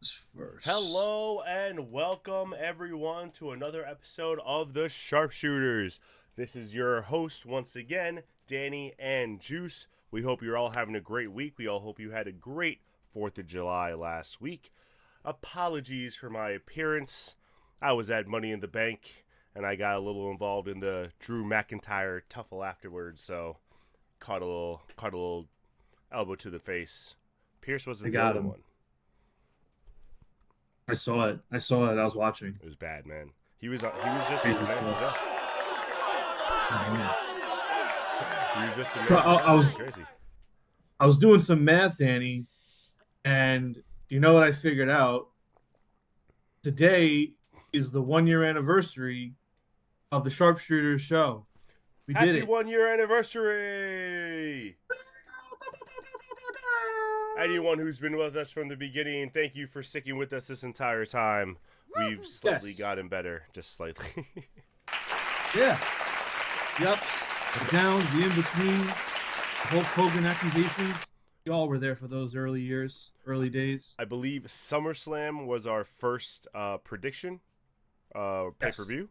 First. Hello and welcome everyone to another episode of the SharpSHOOTers. This is your host once again, Danny and Juice. We hope you're all having a great week. We all hope you had a great 4th of July last week. Apologies for my appearance. I was at Money in the Bank and I got a little involved in the Drew McIntyre tuffle afterwards, so caught a little elbow to the face. Pierce I wasn't the got only him. one. I saw it. I was watching. It was bad, man. He was just Crazy cement stuff. possessed. He was just Bro, cement I, I possessed. It was was crazy. I was doing some math, Danny, and you know what I figured out? Today is the 1 year anniversary of the Sharpshooters show. We did Happy it. 1 year anniversary! Anyone who's been with us from the beginning, thank you for sticking with us this entire time. We've slightly Yes. gotten better, just slightly. Yeah. The ups, the downs, the in-betweens, the Hulk Hogan accusations. You all were there for those early years, early days. I believe SummerSlam was our first prediction pay-per-view.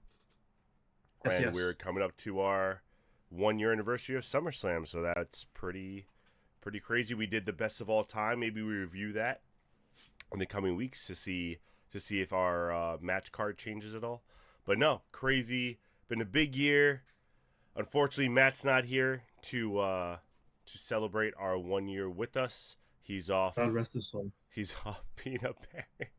Yes, And yes. we're coming up to our 1 year anniversary of SummerSlam, so that's pretty crazy. We did the best of all time. Maybe we review that in the coming weeks to see if our match card changes at all. But no, crazy. Been a big year. Unfortunately, Matt's not here to celebrate our 1 year with us. He's off. God rest his soul. He's off being a parent.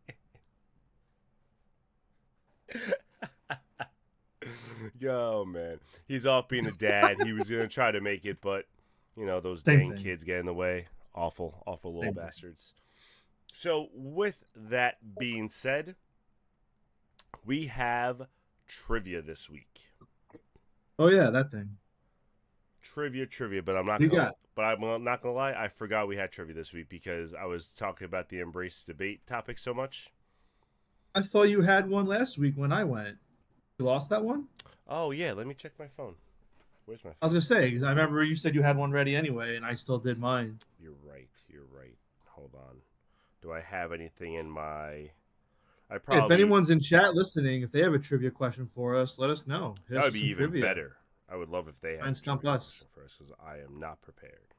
Yo, man, he's off being a dad. He was gonna try to make it, but you know those Same dang thing. kids get in the way. Awful little Same thing. bastards. So, with that being said, we have trivia this week. Oh yeah, that thing. Trivia, but I'm not You gonna. got. But I'm not gonna lie. I forgot we had trivia this week because I was talking about the embrace debate topic so much. I thought you had one last week when I went. You lost that one? Oh yeah, let me check my phone. Where's my I was phone? gonna say 'cause I remember you said you had one ready anyway, and I still did mine. You're right. Hold on. Do I have anything in my? I If probably. anyone's in chat listening, if they have a trivia question for us, let us know. Hit That us would with be some even trivia. better. I would love if they Try had and a stump trivia us. question for us because I am not prepared.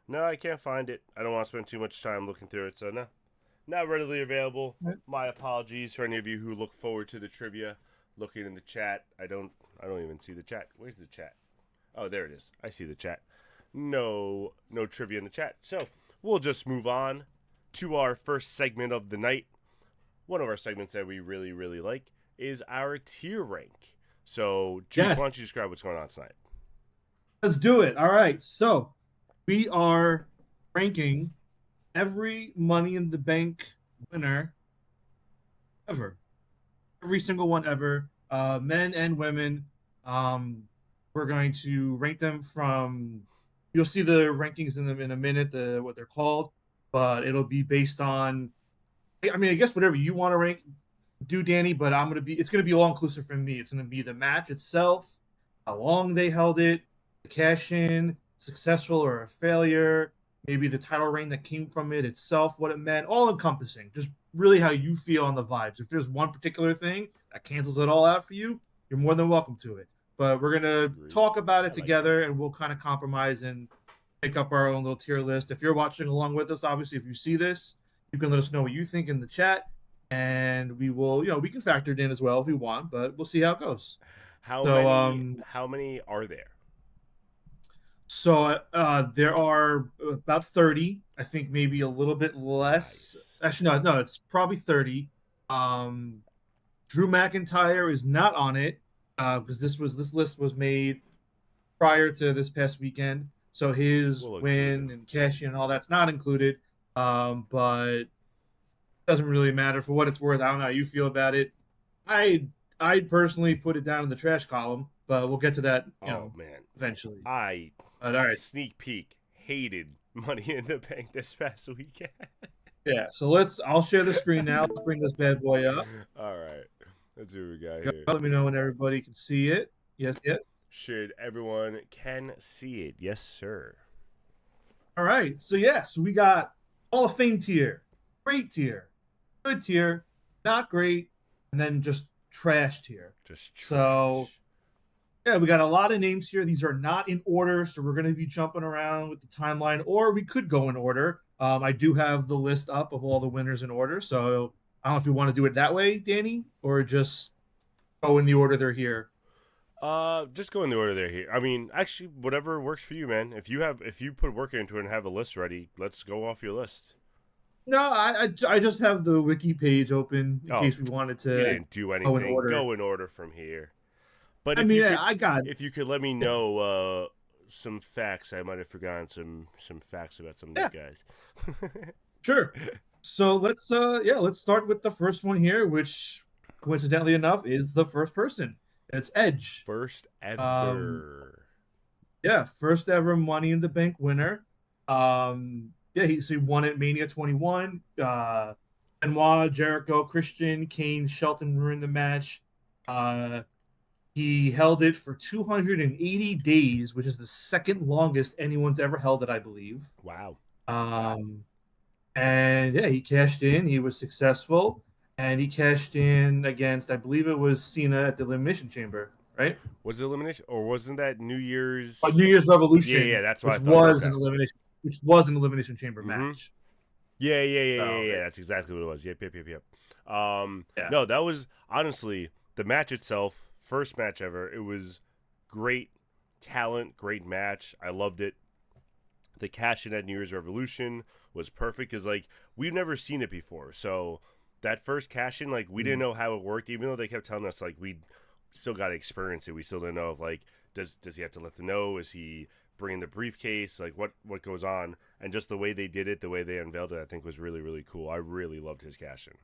No, I can't find it. I don't want to spend too much time looking through it, so no. Not readily available. Right. My apologies for any of you who look forward to the trivia. Looking in the chat, I don't even see the chat. Where's the chat? Oh, there it is. I see the chat. No trivia in the chat. So we'll just move on to our first segment of the night. One of our segments that we really like is our tier rank. So, Juice, why don't you Yes. describe what's going on tonight? Let's do it. All right. So we are ranking every Money in the Bank winner ever. Every single one ever. Men and women. We're going to rank them from. You'll see the rankings in them in a minute. What they're called, but it'll be based on. I mean, I guess whatever you want to rank, do Danny. But It's gonna be all inclusive for me. It's gonna be the match itself, how long they held it, the cash in, successful or a failure, maybe the title reign that came from it itself, what it meant, all encompassing. Just really how you feel on the vibes. If there's one particular thing that cancels it all out for you, you're more than welcome to it. But we're gonna Agreed. talk about I it like together, and we'll kind of compromise and pick up our own little tier list. If you're watching along with us, obviously, if you see this, you can let us know what you think in the chat, and we will, we can factor it in as well if we want, but we'll see how it goes. How So, many are there? There are about 30. I think maybe a little bit less. Nice. Actually, no, it's probably 30. Drew McIntyre is not on it because this list was made prior to this past weekend, so his We'll win and cash in and all that's not included. But doesn't really matter for what it's worth. I don't know how you feel about it. I'd personally put it down in the trash column, but we'll get to that, Oh man, eventually. I But all right, sneak peek hated Money in the Bank this past weekend. yeah. So I'll share the screen now. Let's bring this bad boy up. All right, let's see what we got here. Let me know when everybody can see it. Yes, yes. Should everyone can see it? Yes, sir. All right. So we got Hall of Fame tier, great tier, good tier, not great, and then just trash tier. Just So trash. yeah, we got a lot of names here. These are not in order, so we're going to be jumping around with the timeline, or we could go in order. I do have the list up of all the winners in order, so I don't know if you want to do it that way, Danny, or just go in the order they're here. Just go in the order there here. I mean, actually, whatever works for you, man. If you put work into it and have a list ready, let's go off your list. No, I just have the wiki page open in Oh, case we wanted you to didn't do go in anything. order. Go in order from here. But I mean, I got if you could let me yeah, know some facts, I might have forgotten some facts about some of these yeah, guys. sure. So let's start with the first one here, which coincidentally enough is the first person. It's Edge. First Um, ever. yeah, first ever Money in the Bank winner. Yeah, he won at Mania 21. Benoit, Jericho, Christian, Kane, Shelton ruined the match. Uh, he held it for 280 days, which is the second longest anyone's ever held it, I believe. Wow. Um, and yeah, he cashed in. He was successful, and he cashed in against, I believe it was Cena at the Elimination Chamber, right? Was it elimination or wasn't that New New Year's? Year's Yeah, Revolution, that's what I which thought. was Okay. an elimination chamber Mm-hmm. match. So Yeah. That's exactly what it was. Yep. yeah, No, that was honestly the match itself, first match ever. It was great talent, great match. I loved it. The cash in at New Year's Revolution was perfect because like we've never seen it before. So that first cash in, like we didn't know how it worked, even though they kept telling us like we still got to experience it. We still didn't know if like does he have to let them know? Is he bringing the briefcase? Like what goes on? And just the way they did it, the way they unveiled it, I think was really really cool. I really loved his cash in.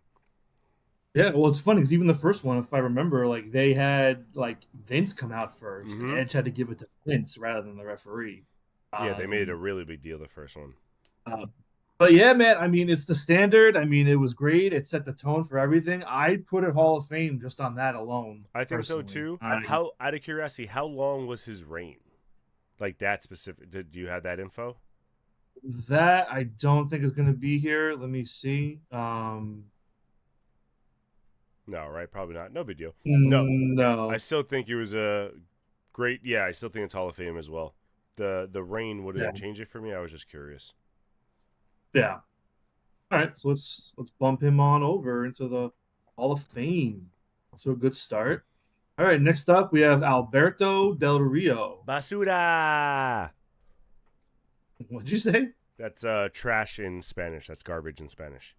yeah. Well, it's funny because even the first one, if I remember, like they had like Vince come out first, and Mm-hmm. Edge had to give it to Vince rather than the referee. Yeah, they made it a Um, really big deal the first one. uh, but yeah, man. I mean, it's the standard. I mean, it was great. It set the tone for everything. I'd put it Hall of Fame just on that alone, I think so personally. too. How out of curiosity, how long was his reign? Like that specific? Did you have that info? That I don't think is going to be here. Let me see. No, right? Probably not. No big deal. No, I No. still think it was a great. Yeah, I still think it's Hall of Fame as well. The reign Yeah. wouldn't change it for me. I was just curious. Yeah. All right. So let's bump him on over into the Hall of Fame. So a good start. All right. Next up, we have Alberto Del Rio. Basura. What'd you say? That's trash in Spanish. That's garbage in Spanish.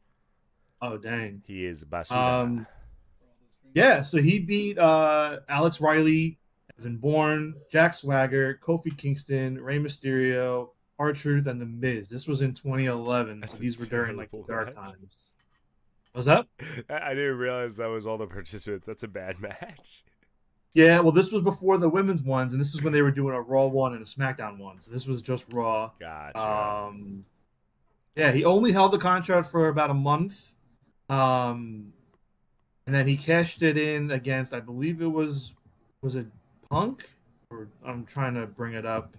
Oh dang. He is basura. Um. Yeah. So he beat Alex Riley, Evan Bourne, Jack Swagger, Kofi Kingston, Rey Mysterio, R-Truth, and The Miz. This was in 2011. That's So a these were during like the terrible dark match. times. Was that? I didn't realize that was all the participants. That's a bad match. Yeah, well, this was before the women's ones, and this is when they were doing a Raw one and a SmackDown one. So this was just Raw. Gotcha. Um, yeah, he only held the contract for about a month, and then he cashed it in against, I believe was it Punk? Or I'm trying to bring it up.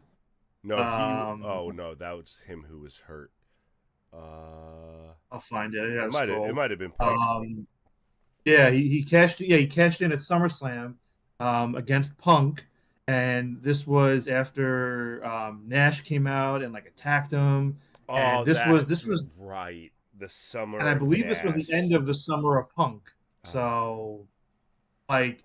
No, he. Um, Oh no, that was him who was hurt. I'll find it. I gotta It scroll. might have been Punk. Um, yeah, he cashed in at SummerSlam against Punk, and this was after Nash came out and like attacked him, and Oh, this that's was, right. The summer and I of believe this was the Nash. end of the summer of Punk. Ah, So like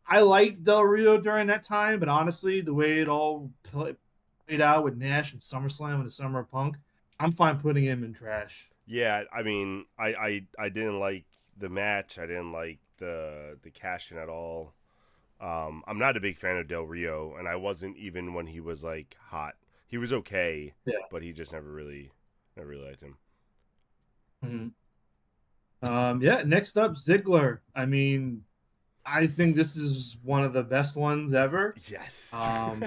I liked Del Rio during that time, but honestly, the way it all played out with Nash and SummerSlam and the summer of Punk, I'm fine putting him in trash. yeah, I mean, I didn't like the match. I didn't like the cash in at all. I'm not a big fan of Del Rio, and I wasn't even when he was like hot. He was okay, Yeah. but he just never really liked him. Mhm. Yeah, next up, Ziggler. I mean, I think this is one of the best ones ever. Yes. Um,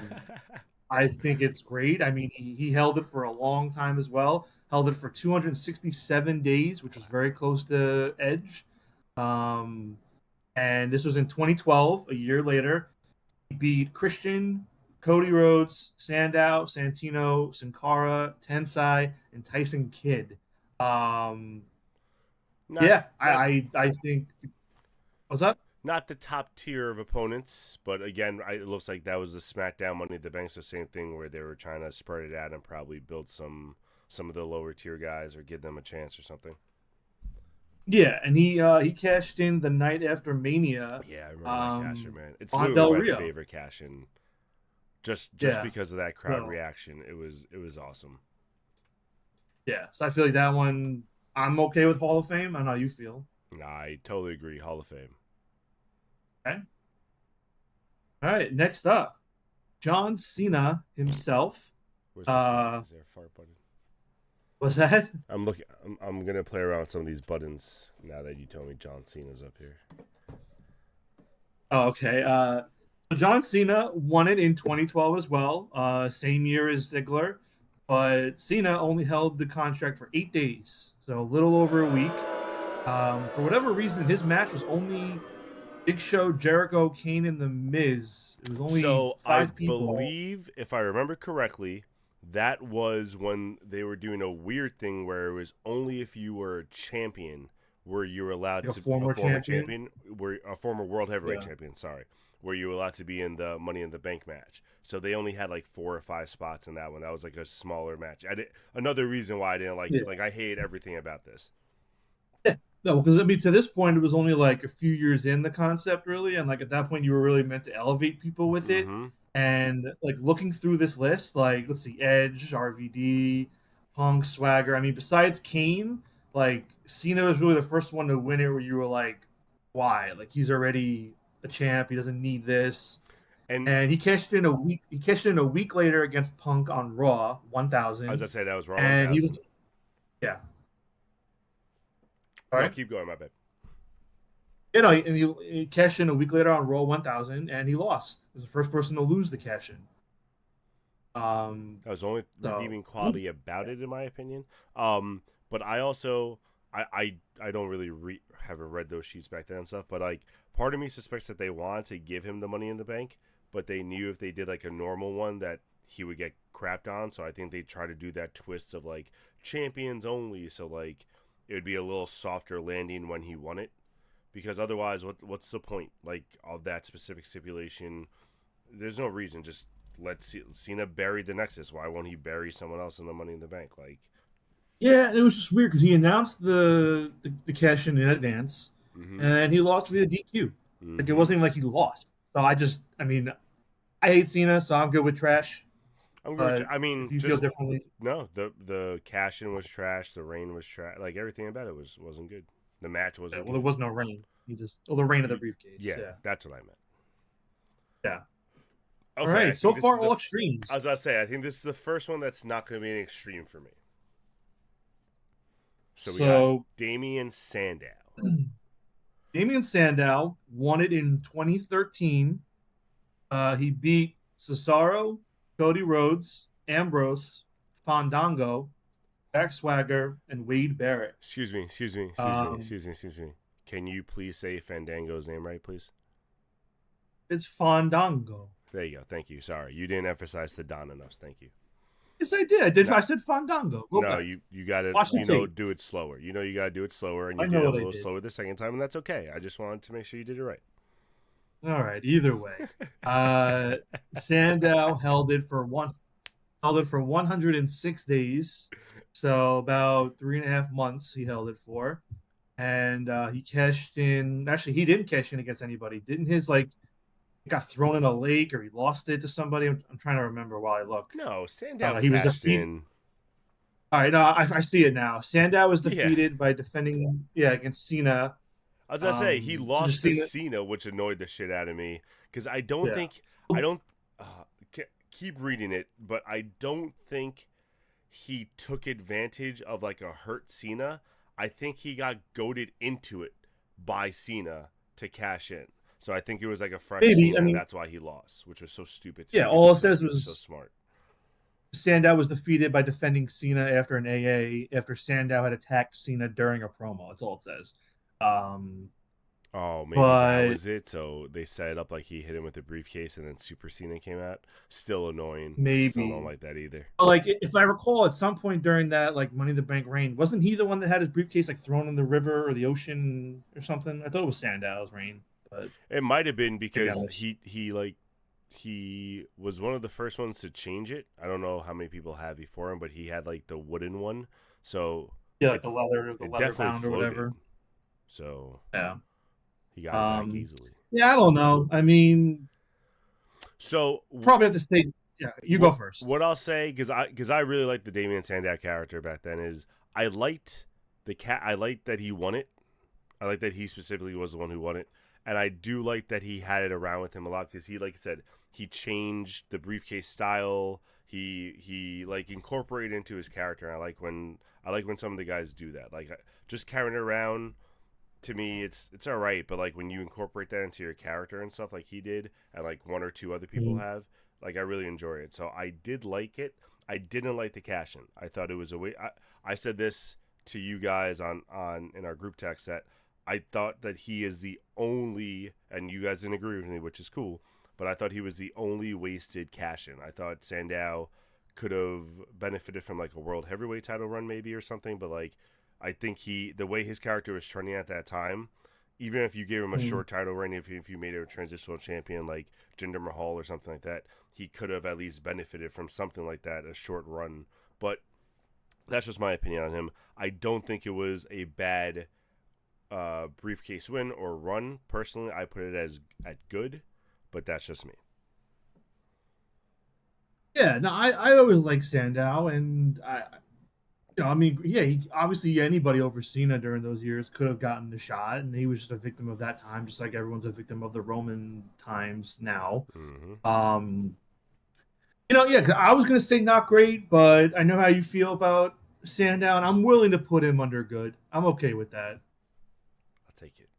I think it's great. I mean, he held it for a long time as well. Held it for 267 days, which was very close to Edge. Um, and this was in 2012, a year later. He beat Christian, Cody Rhodes, Sandow, Santino, Sin Cara, Tensai, and Tyson Kidd. Um, Not Yeah, not I think. What's that? not the top tier of opponents, but again, it looks like that was the SmackDown Money at the Bank. So same thing where they were trying to spread it out and probably build some of the lower tier guys or give them a chance or something. Yeah, and he cashed in the night after Mania, Yeah, I remember that cash in, man. It's on literally Del my Rio. favorite cash in. Just Yeah, because of that crowd so reaction, it was awesome. yeah, so I feel like that one I'm okay with Hall of Fame. I don't know how you feel. I totally agree. Hall of Fame. Okay. All right, next up, John Cena himself. Where's the fart? Uh, Is there a fart button? was that? I'm looking. I'm gonna play around with some of these buttons now that you told me John Cena's up here. Oh, okay. John Cena won it in 2012 as well, same year as Ziggler, but Cena only held the contract for 8 days, so a little over a week. For whatever reason, his match was only Big Show, Jericho, Kane, and The Miz. It was only So I 5 people. believe, if I remember correctly, that was when they were doing a weird thing where it was only if you were a champion were you allowed Like a to a former former champion. champion, were a former world heavyweight Yeah. champion. Sorry, were you allowed to be in the Money in the Bank match? So they only had like 4 or 5 spots in that one. That was like a smaller match. Another reason why I didn't like it. Yeah. Like I hate everything about this. Yeah. No, because I mean, to this point, it was only like a few years in the concept, really, and like at that point, you were really meant to elevate people with it. Mm-hmm. And like looking through this list, like let's see, Edge, RVD, Punk, Swagger. I mean, besides Kane, like Cena was really the first one to win it, where you were like, why? Like he's already a champ. He doesn't need this. And And he cashed in a week. He cashed in a week later against Punk on Raw as I 1000, said, that was Raw and he 1000. was yeah. All No, right. keep going. My bad. You know, and he cashed in a week later on Raw 1000, and he lost. He was the first person to lose the cash in. That was the only So redeeming quality about it, in my opinion. But I also, I don't really haven't read those sheets back then and stuff. But like, part of me suspects that they wanted to give him the Money in the Bank, but they knew if they did like a normal one that he would get crapped on. So I think they try to do that twist of like champions only. So like, it would be a little softer landing when he won it, because otherwise, what's the point like of that specific stipulation? There's no reason. Just let Cena bury the Nexus. Why won't he bury someone else in the Money in the Bank? Like, yeah, and it was just weird because he announced the cash in advance, mm-hmm, and he lost via DQ. Like it mm-hmm. wasn't even like he lost. So I mean, I hate Cena, so I'm good with trash. I'm good. But I if mean, you feel just differently, no. The cash in was trash. The rain was trash. Like everything about it wasn't good. The match yeah, wasn't well, there good. was no rain. He just, well, the rain of the briefcase. Yeah, Yeah, that's what I meant. yeah. All Okay, I right, think so this is far the. all I extremes. was gonna say, I think this is the first one that's not going to be an extreme for me. So we got So Damian Sandow. Damian Sandow won it in 2013. He beat Cesaro, Cody Rhodes, Ambrose, Fandango, Jack Swagger, and Wade Barrett. Excuse me. Excuse me. Excuse me. Um, Excuse me. Excuse me. Can you please say Fandango's name right, please? it's Fandango. There you go. Thank you. Sorry, you didn't emphasize the Don enough. Thank you. Yes, I did. I did. No, I said Fandango. Go no, back. you got to Watch the tape. do it slower. You got to do it slower, and you I did know it a what I little did. slower the second time, and that's okay. I just wanted to make sure you did it right. All right. Either way, uh, Sandow held it for 106 days. So about 3.5 months he held it for. And he cashed in. Actually, he didn't cash in against anybody. Didn't his like it got thrown in a lake or he lost it to somebody? I'm trying to remember while I look. No, Sandow He was cashed defeated. in. All right, no, I see it now. Sandow was Yeah, defeated by defending, yeah, against Cena. I was gonna say he So lost just to Cena, Cena, which annoyed the shit out of me because yeah. I don't keep reading it, but I don't think he took advantage of like a hurt Cena. I think he got goaded into it by Cena to cash in. So I think it was like a fresh Maybe. I Cena, and mean, that's why he lost, which was so stupid to me yeah. because All it he's so says he's so was smart. Sandow was defeated by defending Cena after an AA after Sandow had attacked Cena during a promo. That's all it says. Um, Oh, maybe that but was it. So they set it up like he hit him with a briefcase, and then Super Cena came out. Still annoying. Still don't maybe. like that either. But, like, if I recall, at some point during that like Money in the Bank reign, wasn't he the one that had his briefcase like thrown in the river or the ocean or something? I thought it was Sandow's reign, but It might have been maybe I because was. he was one of the first ones to change it. I don't know how many people had before him, but he had like the wooden one, so Yeah, like it the it leather definitely bound or floated. whatever. So Yeah. he got it back Um. easily. Yeah, I don't know. I mean, So probably have to say. Yeah, you go first. what I'll say, because I really liked the Damien Sandow character back then, is I liked I liked that he won it. I like that he specifically was the one who won it, and I do like that he had it around with him a lot because he, like I said, he changed the briefcase style. He like incorporated into his character. And I like when some of the guys do that. Like just carrying it around, to me, it's all right, but like when you incorporate that into your character and stuff like he did, and like one or two other people Mhm. have, like I really enjoy it. So I did like it. I didn't like the cash in. I thought it was a way. I said this to you guys on in our group text that I thought that he is the only, and you guys didn't agree with me, which is cool. But I thought he was the only wasted cash in. I thought Sandow could have benefited from like a world heavyweight title run maybe or something, but like I think the way his character was trending at that time, even if you gave him a Mhm. short title run, if you made him a transitional champion like Jinder Mahal or something like that, he could have at least benefited from something like that, a short run. But that's just my opinion on him. I don't think it was a bad briefcase win or run. Personally, I put it as at good, but that's just me. Yeah, no, I always like Sandow, and I mean, yeah, he obviously anybody over Cena during those years could have gotten the shot, and he was just a victim of that time, just like everyone's a victim of the Roman times now. Mm-hmm. Um, yeah, 'cause I was gonna say not great, but I know how you feel about Sandow, and I'm willing to put him under good. I'm okay with that. I'll take it.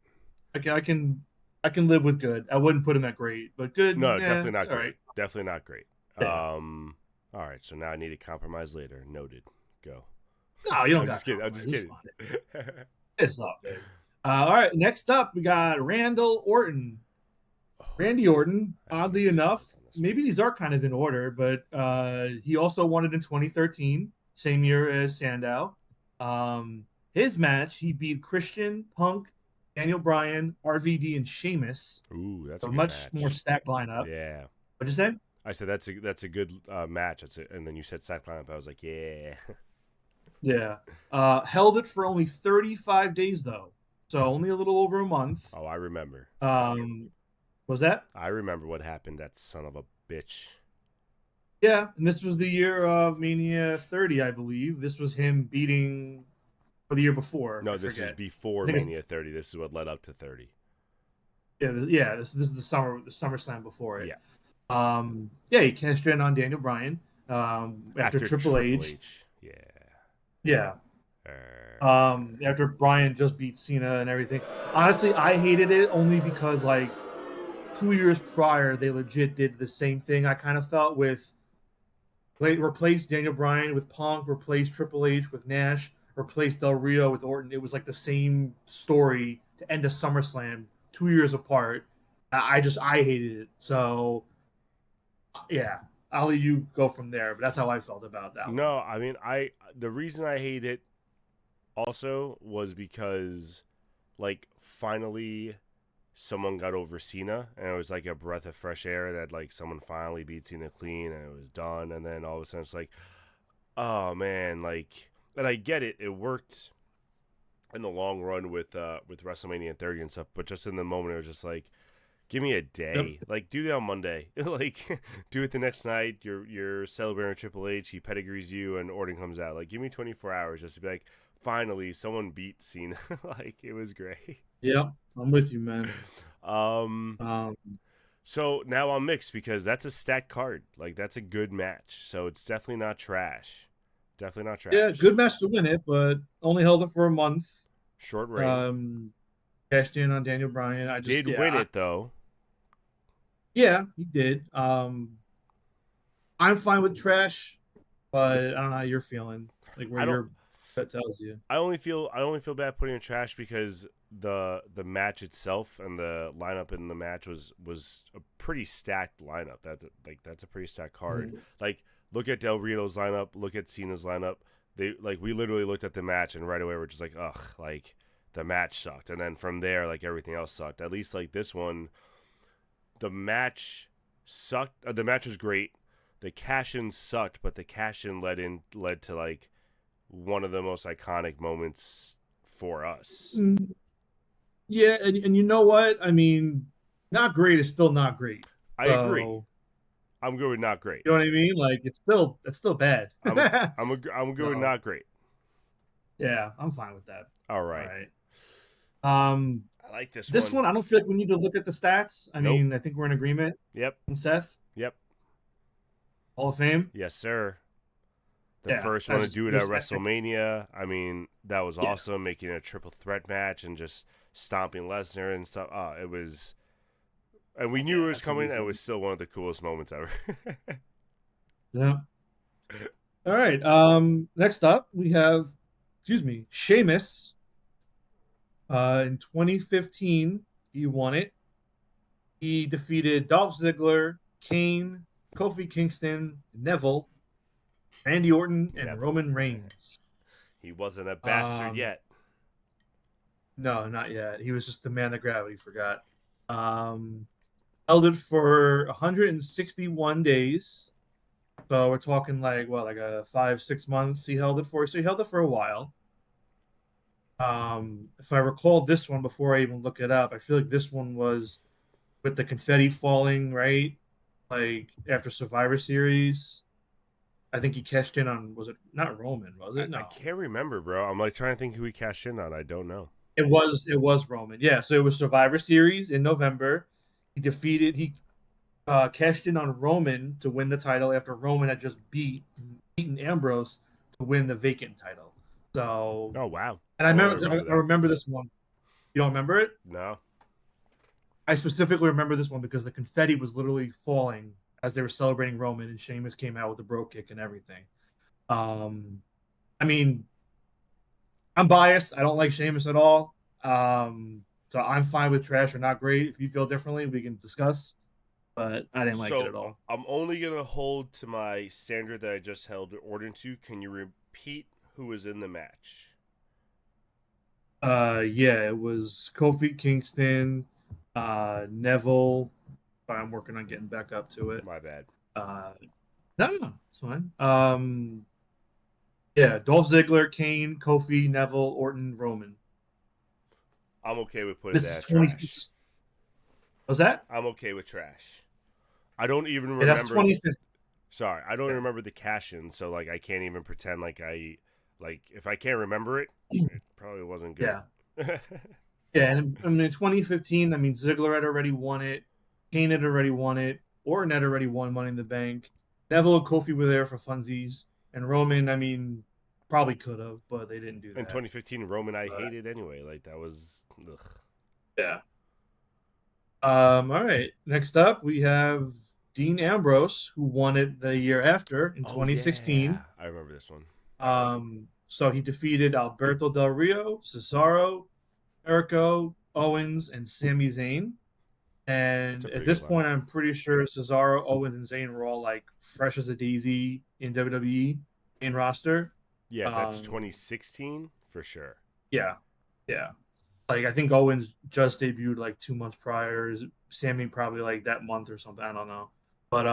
I can live with good. I wouldn't put him at great, but good, No, yeah, definitely it's not all great. right. Definitely not great. Yeah. All right, so now I need to compromise later. Noted. Go. No, you don't I'm got just kidding. I'm compromise. just It's kidding. fine. It's all good. All right, next up we got Randall Orton. Oh, Randy Orton, I have oddly mixed feelings enough, on this one. maybe these are kind of in order, but he also won it in 2013, same year as Sandow. Um, his match, he beat Christian, Punk, Daniel Bryan, RVD, and Sheamus. Ooh, that's So a good much more match. stacked lineup. Yeah. What'd you say? I said that's a good match. That's it. And then you said sack lineup. I was like, yeah. Yeah. Held it for only 35 days though, so only a little over a month. Oh, I remember. Um, was that? I remember what happened. That son of a bitch. Yeah, and this was the year of Mania 30, I believe. This was him beating, or the year before, No, I this is forget. before I think it's Mania 30. This is what led up to 30. yeah. This is the SummerSlam before it. Yeah. Yeah, he cashed in on Daniel Bryan after After Triple Triple H. H. Yeah. Yeah, Uh, after Bryan just beat Cena and everything. Honestly, I hated it only because like 2 years prior they legit did the same thing. I kind of felt with replaced Daniel Bryan with Punk, replaced Triple H with Nash, replaced Del Rio with Orton. It was like the same story to end a SummerSlam 2 years apart. I hated it. So yeah, I'll let you go from there. But that's how I felt about that one. no, I mean, the reason I hate it also was because, like, finally someone got over Cena, and it was like a breath of fresh air that like someone finally beat Cena clean, and it was done. And then all of a sudden, it's like, oh man, like, and I get it, it worked in the long run with WrestleMania 30 and stuff, but just in the moment, it was just like, give me a Yep. day. Like, do that on Monday. Like, do it the next night. You're celebrating Triple H. He pedigrees you, and Orton comes out. Like, give me 24 hours just to be like, finally, someone beat Cena. Like, it was great. Yep. I'm with you, man. Um, Um, so now I'm mixed because that's a stacked card. Like, that's a good match. So it's definitely not trash. Definitely not yeah, trash. good match to win it, but only held it for a month. Short reign. Um, Cashed in on Daniel Bryan. Did win it though. Yeah, he did. I'm fine with trash, but I don't know how you're feeling. Like where I don't. you're. That tells you. I only feel bad putting in trash because the match itself and the lineup in the match was a pretty stacked lineup. That's a pretty stacked card. Mhm. Like look at Del Rito's lineup, look at Cena's lineup. We literally looked at the match and right away we're just like, ugh, like the match sucked. And then from there, like everything else sucked. At least like this one, the match sucked. The match was great. The cash in sucked, but the cash in led to like one of the most iconic moments for us. Mm, yeah, and you know what? I mean, not great is still not great. I agree. So I'm good with not great. you know what I mean? Like it's still bad. I'm good with So not great. yeah, I'm fine with that. All All right. right. Um, I like this this one. one I don't feel like we need to look at the stats. I Nope. mean, I think we're in agreement. Yep. And Seth, Yep. Hall of Fame. Yes, sir. The Yeah, first one to that's do it at just WrestleMania. I mean, that was yeah, awesome. Making a triple threat match and just stomping Lesnar and stuff. Oh, it was. And we knew yeah, it was that's coming, and it amazing. was still one of the coolest moments ever. Yeah. All right. Next up we have, excuse me, Sheamus. In 2015, he won it. He defeated Dolph Ziggler, Kane, Kofi Kingston, Neville, Randy Orton, and Neville. Roman Reigns. He wasn't a bastard Um, yet. no, not yet. He was just the man that gravity forgot. Um, held it for 161 days. So we're talking like what, like a 5, 6 months he held it for. So he held it for a while. If I recall this one before I even look it up, I feel like this one was with the confetti falling, right? Like after Survivor Series. I think he cashed in on, was it not Roman, was it? I No. can't remember, bro. I'm like trying to think who he cashed in on. I don't know. It was Roman. Yeah, so it was Survivor Series in November. He cashed in on Roman to win the title after Roman had just beaten Ambrose to win the vacant title. So, Oh wow. and I don't remember I that. remember this one. You don't remember it? No. I specifically remember this one because the confetti was literally falling as they were celebrating Roman, and Sheamus came out with the bro kick and everything. Um, I mean, I'm biased. I don't like Sheamus at all. So I'm fine with trash or not great. If you feel differently, we can discuss. But I didn't like it So at all. I'm only gonna hold to my standard that I just held order to. Can you repeat who was in the match? Yeah, it was Kofi Kingston, Neville. I'm working on getting back up to it. My bad. Uh, no, it's fine. Yeah, Dolph Ziggler, Kane, Kofi, Neville, Orton, Roman. I'm okay with putting This is that 20. trash. Was that? I'm okay with trash. I don't even Yeah, that's remember. 2015. Sorry, I don't Yeah. remember the cash in, so like I can't even pretend like if I can't remember it, it probably wasn't good. Yeah. Yeah, and I mean, in 2015, I mean, Ziggler had already won it. Kane had already won it. Orton had already won Money in the Bank. Neville and Kofi were there for funsies. And Roman, I mean, probably could have, but they didn't do In that. 2015, Roman I But, hated anyway. Like that was ugh. yeah. All right. Next up, we have Dean Ambrose, who won it the year after in Oh 2016. yeah, I remember this one. So he defeated Alberto Del Rio, Cesaro, Jericho, Owens, and Sami Zayn. That's And a at pretty this good line. point, I'm pretty sure Cesaro, Owens, and Zayn were all like fresh as a daisy in WWE main roster. Yeah, if that's Um, 2016 for sure. yeah, yeah. Like I think Owens just debuted like 2 months prior. Sammy probably like that month or something. I don't know. But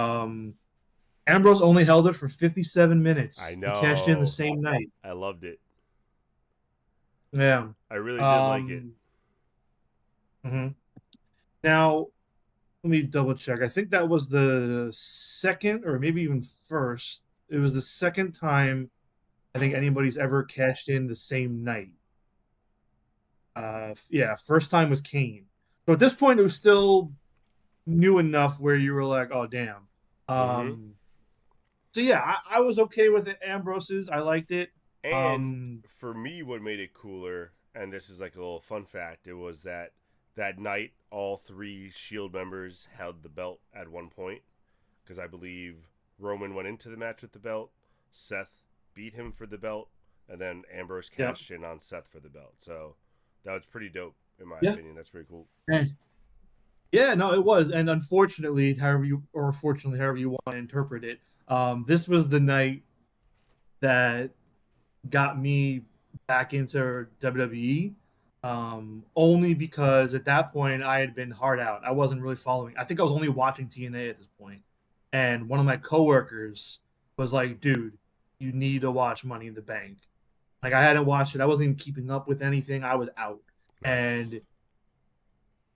Ambrose only held it for 57 I minutes. He cashed in the know. same night. I loved it. Yeah. I really did like it. Um, mhm. Now, let me double check. I think that was the second or maybe even first. It was the second time I think anybody's ever cashed in the same night. Yeah, first time was Kane. So at this point, it was still new enough where you were like, oh, damn. Mm-hmm. So yeah, I was okay with it. Ambrose's, I liked it. And Um, for me, what made it cooler, and this is like a little fun fact, it was that that night all three Shield members held the belt at one point, because I believe Roman went into the match with the belt, Seth beat him for the belt, and then Ambrose Yeah. cashed in on Seth for the belt. So that was pretty dope in my Yeah. opinion. That's pretty cool. And yeah, no, it was. And unfortunately, fortunately, however you want to interpret it, this was the night that got me back into WWE. Only because at that point I had been hard out. I wasn't really following. I think I was only watching TNA at this point. And one of my coworkers was like, dude, you need to watch Money in the Bank. Like I hadn't watched it. I wasn't even keeping up with anything. I was out. Nice. And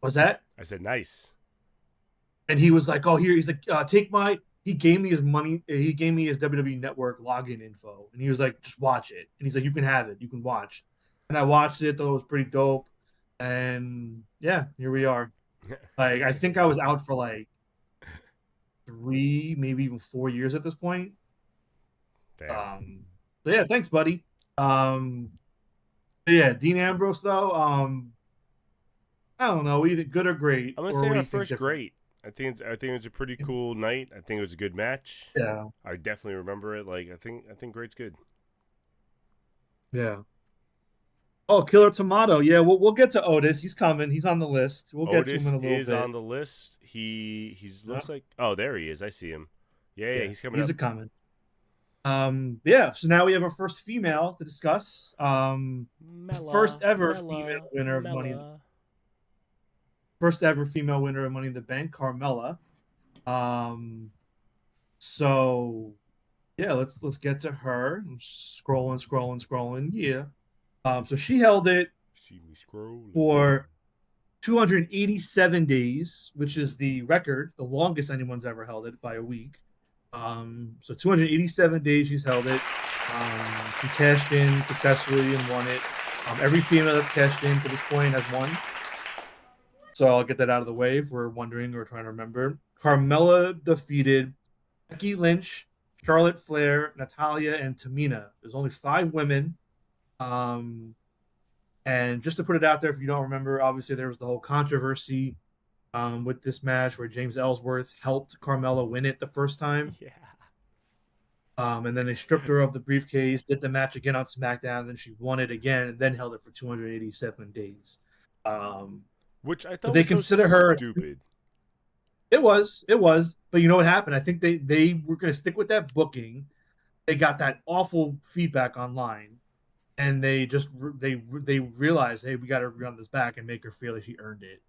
was that? I said nice. And he was like, "Oh, here." He's like, "Take my." He gave me his money. He gave me his WWE Network login info, and he was like, "Just watch it." And he's like, "You can have it. You can watch." And I watched it. Thought it was pretty dope. And yeah, here we are. Like, I think I was out for like 3, maybe even 4 years at this point. Damn. So yeah, thanks, buddy. Yeah, Dean Ambrose though. I don't know, either good or great, I'm gonna or say what do our you think first different? great. I think it was a pretty cool night. I think it was a good match. Yeah, I definitely remember it. Like I think great's good. yeah. Oh, Killer Tomato. Yeah, we'll get to Otis. He's coming. He's on the list. We'll get to him Otis in a little is on bit. the list. He's Yeah, looks like oh there he is. I see him. Yeah, yeah, he's coming he's up. a coming. Yeah. So now we have our first female to discuss. The Mella, Mella, Mella. First ever female winner of Money in the Bank, Carmella. Um, so yeah, let's get to her. I'm scrolling. Yeah. So she held it See me scrolling. for 287 days, which is the record, the longest anyone's ever held it by a week. So 287 days she's held it. She cashed in successfully and won it. Every female that's cashed in to this point has won. So I'll get that out of the way if we're wondering or trying to remember. Carmella defeated Becky Lynch, Charlotte Flair, Natalia, and Tamina. There's only 5 women. Um, and just to put it out there, if you don't remember, obviously there was the whole controversy with this match where James Ellsworth helped Carmella win it the first time. Yeah. And then they stripped her of the briefcase, did the match again on SmackDown, and then she won it again, and then held it for 287 days. Which I So thought they was so consider her. stupid. It was. But you know what happened? I think they were going to stick with that booking. They got that awful feedback online, and they realized, hey, we got to run this back and make her feel like she earned it.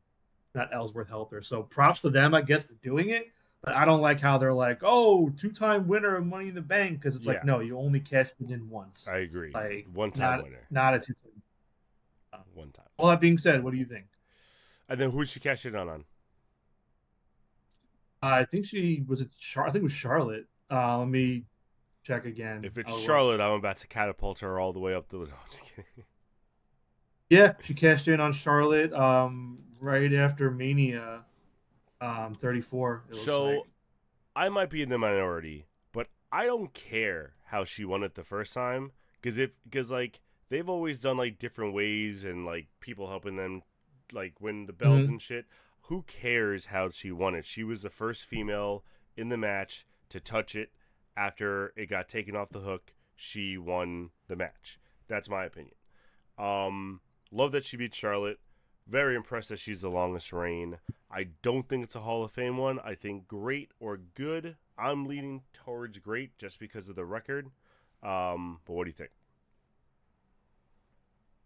Not Ellsworth helped her. So props to them, I guess, for doing it. But I don't like how they're like, oh, 2-time winner of Money in the Bank, because it's Yeah. like, no, you only cashed it in once. I agree. Like One time winner. not a 2-time. One time. All that being said, what do you think? And then who did she cash in on? I think she was it. I think it was Charlotte. Let me check again. If it's Charlotte, I'm about to catapult her all the way up the. No, I'm just kidding. Yeah, she cashed in on Charlotte right after Mania 34. So like. I might be in the minority, but I don't care how she won it the first time because like they've always done like different ways and like people helping them like win the belt and shit. Who cares how she won it? She was the first female in the match to touch it after it got taken off the hook. She won the match. That's my opinion. Love that she beat Charlotte. Very impressed that she's the longest reign. I don't think it's a Hall of Fame one. I think great or good. I'm leaning towards great just because of the record. But what do you think?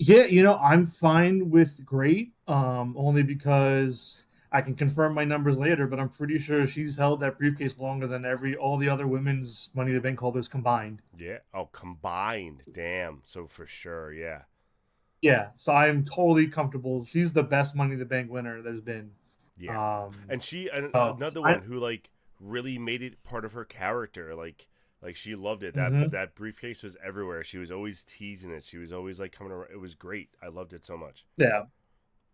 Yeah, I'm fine with great. Only because I can confirm my numbers later, but I'm pretty sure she's held that briefcase longer than all the other women's Money in the Bank holders combined. Yeah. Oh, combined. Damn. So for sure, yeah. Yeah, so I'm totally comfortable. She's the best Money in the Bank winner there's been. Yeah. And another one who like really made it part of her character. Like she loved it. That briefcase was everywhere. She was always teasing it. She was always like coming around. It was great. I loved it so much. Yeah.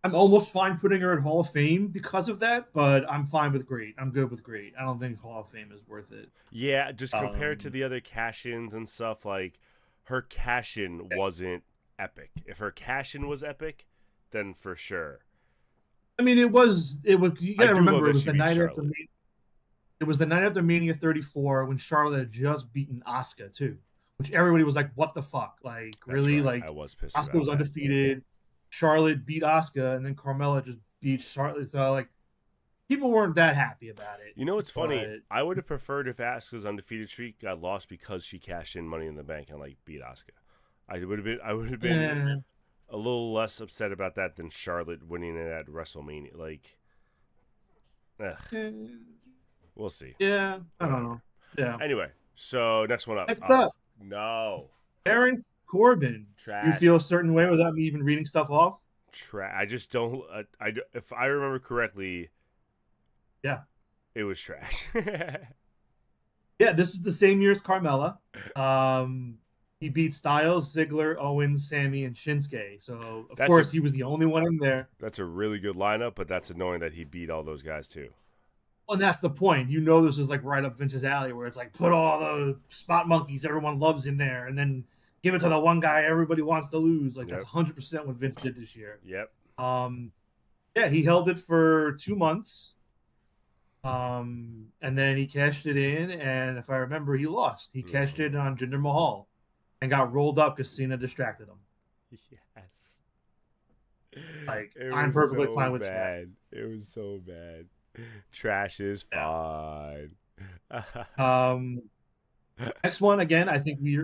I'm almost fine putting her at Hall of Fame because of that, but I'm fine with great. I'm good with great. I don't think Hall of Fame is worth it. Yeah, just compared to the other cash-ins and stuff, like her cash-in wasn't epic. If her cash-in was epic, then for sure. I mean, it was. You gotta remember, it was the night Charlotte. after. It was the night after Mania 34 when Charlotte had just beaten Asuka too. which everybody was like, "What the fuck?" Like, That's really? right. I Like, was pissed Asuka about was that. undefeated. Charlotte beat Asuka, and then Carmella just beat Charlotte. So like, people weren't that happy about it. You know what's funny? But I would have preferred if Asuka's undefeated streak got lost because she cashed in Money in the Bank and like beat Asuka. I would have been eh, a little less upset about that than Charlotte winning it at WrestleMania. Like, eh, we'll see. yeah, I don't Whatever. know. Yeah. Anyway, so next one up. Next Oh up, no, Baron Corbin. You feel trash. a certain way without me even reading stuff off? I just don't. If I remember correctly, Yeah. it was trash. Yeah, this was the same year as Carmella. He beat Styles, Ziggler, Owens, Sammy, and Shinsuke. So of that's a course he was the only one in there. that's a really good lineup, but that's annoying that he beat all those guys too. Well, and that's the point. You know, this is like right up Vince's alley, where it's like put all the spot monkeys everyone loves in there, and then give it to the one guy everybody wants to lose. Like that's Yep. 100% what Vince did this year. Yep. Um, yeah, he held it for 2 months. And then he cashed it in, and if I remember, he lost. He cashed it on Jinder Mahal and got rolled up because Cena distracted him. Yes. Like, It I'm was perfectly so fine with that. bad. It was so bad. Trash is fine. Um, next one again. I think we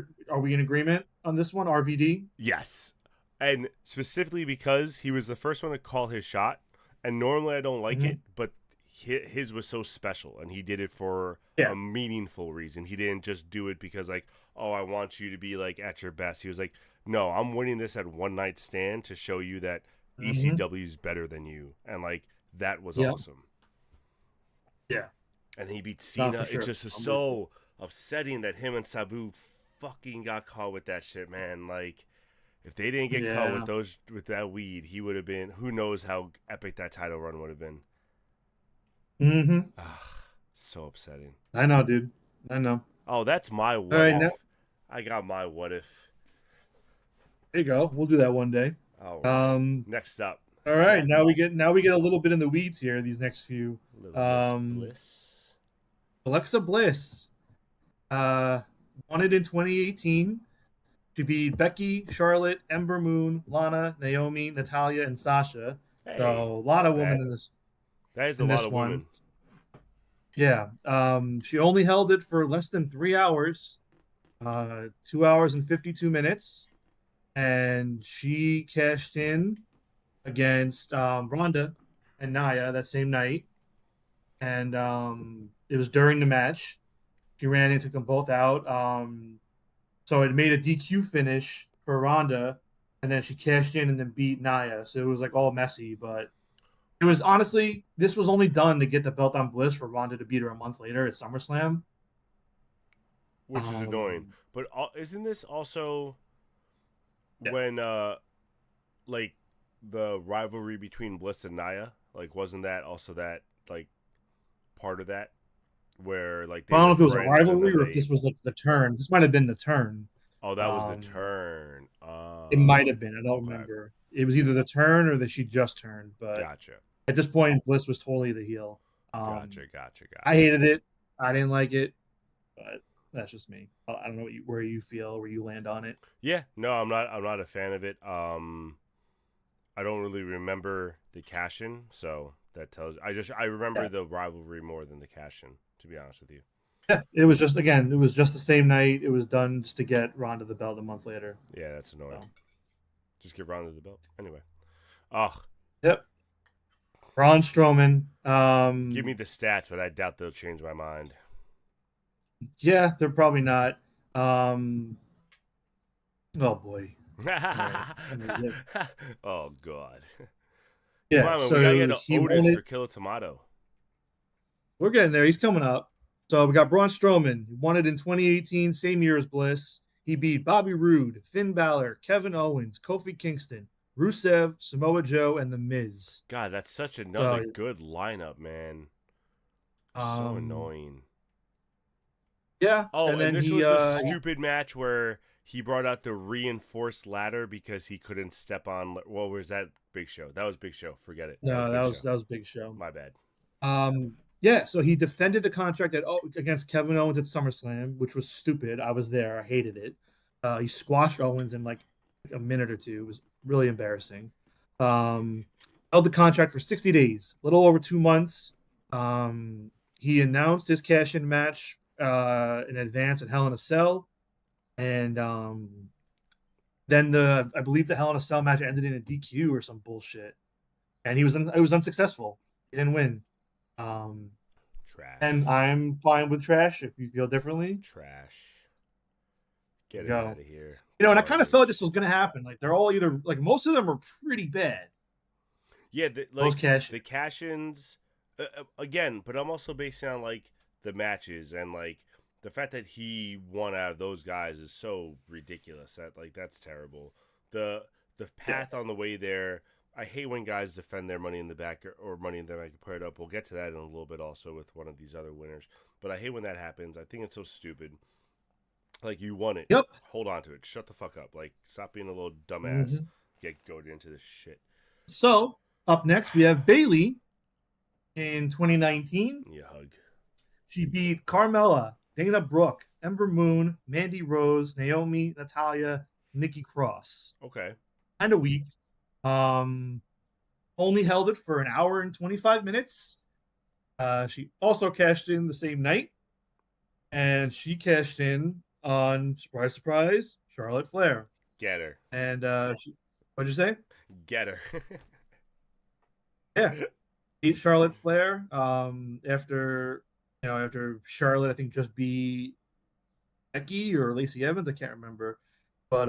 in agreement on this one? RVD. Yes. And specifically because he was the first one to call his shot. And normally I don't like Mhm. it, but his was so special. And he did it for Yeah. a meaningful reason. He didn't just do it because, like, oh, I want you to be, like, at your best. He was like, no, I'm winning this at one night stand to show you that ECW is better than you. And, like, that was Yeah. awesome. Yeah. And he beat No, Cena. for sure. It just was so upsetting that him and Sabu fucking got caught with that shit, man. Like, if they didn't get caught with that weed, he would have been. Who knows how epic that title run would have been. Mm-hmm. So upsetting. I know, dude. I know. Oh, that's my what All right, if. now I got my what if. there you go. We'll do that one day. All right. Um. Next up, All right. Now we get a little bit in the weeds here. These next few. little Miss Bliss. Alexa Bliss. Won it in 2018. She beat Becky, Charlotte, Ember Moon, Lana, Naomi, Natalia, and Sasha. Hey, So a lot of women in this. That is a in lot this of one. women. Yeah. She only held it for less than 3 hours, 2 hours and 52 minutes, and she cashed in against Ronda and Nia that same night, and it was during the match. She ran in, took them both out. So it made a DQ finish for Ronda, and then she cashed in and then beat Nia. So it was like all messy, but it was honestly, this was only done to get the belt on Bliss for Ronda to beat her a month later at SummerSlam. Which is annoying. But isn't this also when like the rivalry between Bliss and Nia? Like, wasn't that also that like part of that where like they I don't were know if it was a friends and rivalry then or if this was like the turn. This might have been the turn. Oh, that was the turn. It might have been. I don't Okay. remember. It was either the turn or that she just turned. But Gotcha. at this point, Bliss was totally the heel. Gotcha. I hated it. I didn't like it, but that's just me. I don't know where you feel, where you land on it. Yeah, no, I'm not a fan of it. I don't really remember the cash in, so that tells. I remember the rivalry more than the cash in, to be honest with you. Yeah, it was just the same night. It was done just to get Ronda the belt a month later. Yeah, that's annoying. So. Just give Ronda the belt anyway. Ugh. Yep. Braun Strowman. Give me the stats, but I doubt they'll change my mind. Yeah, they're probably not. Oh boy. Oh god. Yeah, Come on, man, so we gotta get he an Otis won it. for Kill a Tomato. We're getting there. He's coming up. So we got Braun Strowman. He won it in 2018, same year as Bliss. He beat Bobby Roode, Finn Balor, Kevin Owens, Kofi Kingston, Rusev, Samoa Joe, and The Miz. God, that's such another good lineup, man. So annoying. Yeah. Oh, and then this was the stupid match where he brought out the reinforced ladder because he couldn't step on. Was that Big Show? That was Big Show. Forget it. No, that was Big Show. My bad. Yeah, so he defended the contract against Kevin Owens at SummerSlam, which was stupid. I was there. I hated it. He squashed Owens in like a minute or two. It was really embarrassing. Um, Held the contract for 60 days, a little over 2 months. He announced his cash-in match in advance at Hell in a Cell, and then I believe the Hell in a Cell match ended in a DQ or some bullshit, and it was unsuccessful. He didn't win. Um, and Trash. I'm fine with trash if you feel differently. Trash. Get it Go. out of here. And I kind of felt Garbage. this was going to happen. Like they're all either like most of them are pretty bad. Yeah, Those like cash. the cash-ins again, but I'm also basing on like the matches and like the fact that he won out of those guys is so ridiculous that like that's terrible. The the Yeah. path on the way there, I hate when guys defend their money in the back or money in the bank and put it up. We'll get to that in a little bit also with one of these other winners. But I hate when that happens. I think it's so stupid. Like you won it. Yep. Hold on to it. Shut the fuck up. Like stop being a little dumbass. Mm-hmm. Get goaded into this shit. So up next we have Bailey in 2019. You hug. She beat Carmella, Dana Brooke, Ember Moon, Mandy Rose, Naomi, Natalia, Nikki Cross. Okay. Kind of weak. Only held it for an hour and 25 minutes. She also cashed in the same night, and she cashed in on surprise, surprise, Charlotte Flair. Get her. And what'd you say? Get her. Yeah, beat Charlotte Flair. After Charlotte, I think just beat Becky or Lacey Evans. I can't remember, but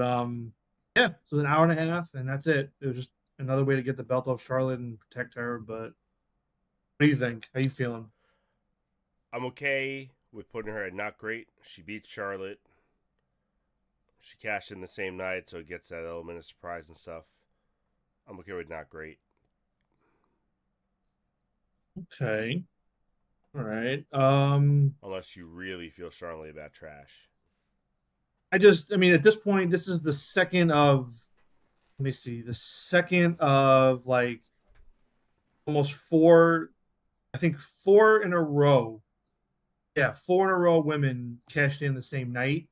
yeah. So an hour and a half, and that's it. It was just another way to get the belt off Charlotte and protect her. But what do you think? How you feeling? I'm okay with putting her at not great. She beats Charlotte. She cashed in the same night, so it gets that element of surprise and stuff. I'm okay with not great. Okay. All right. Unless you really feel strongly about trash. I mean, at this point, this is the second of, let me see, the second of like almost four, I think 4 in a row. Yeah, 4 in a row women cashed in the same night.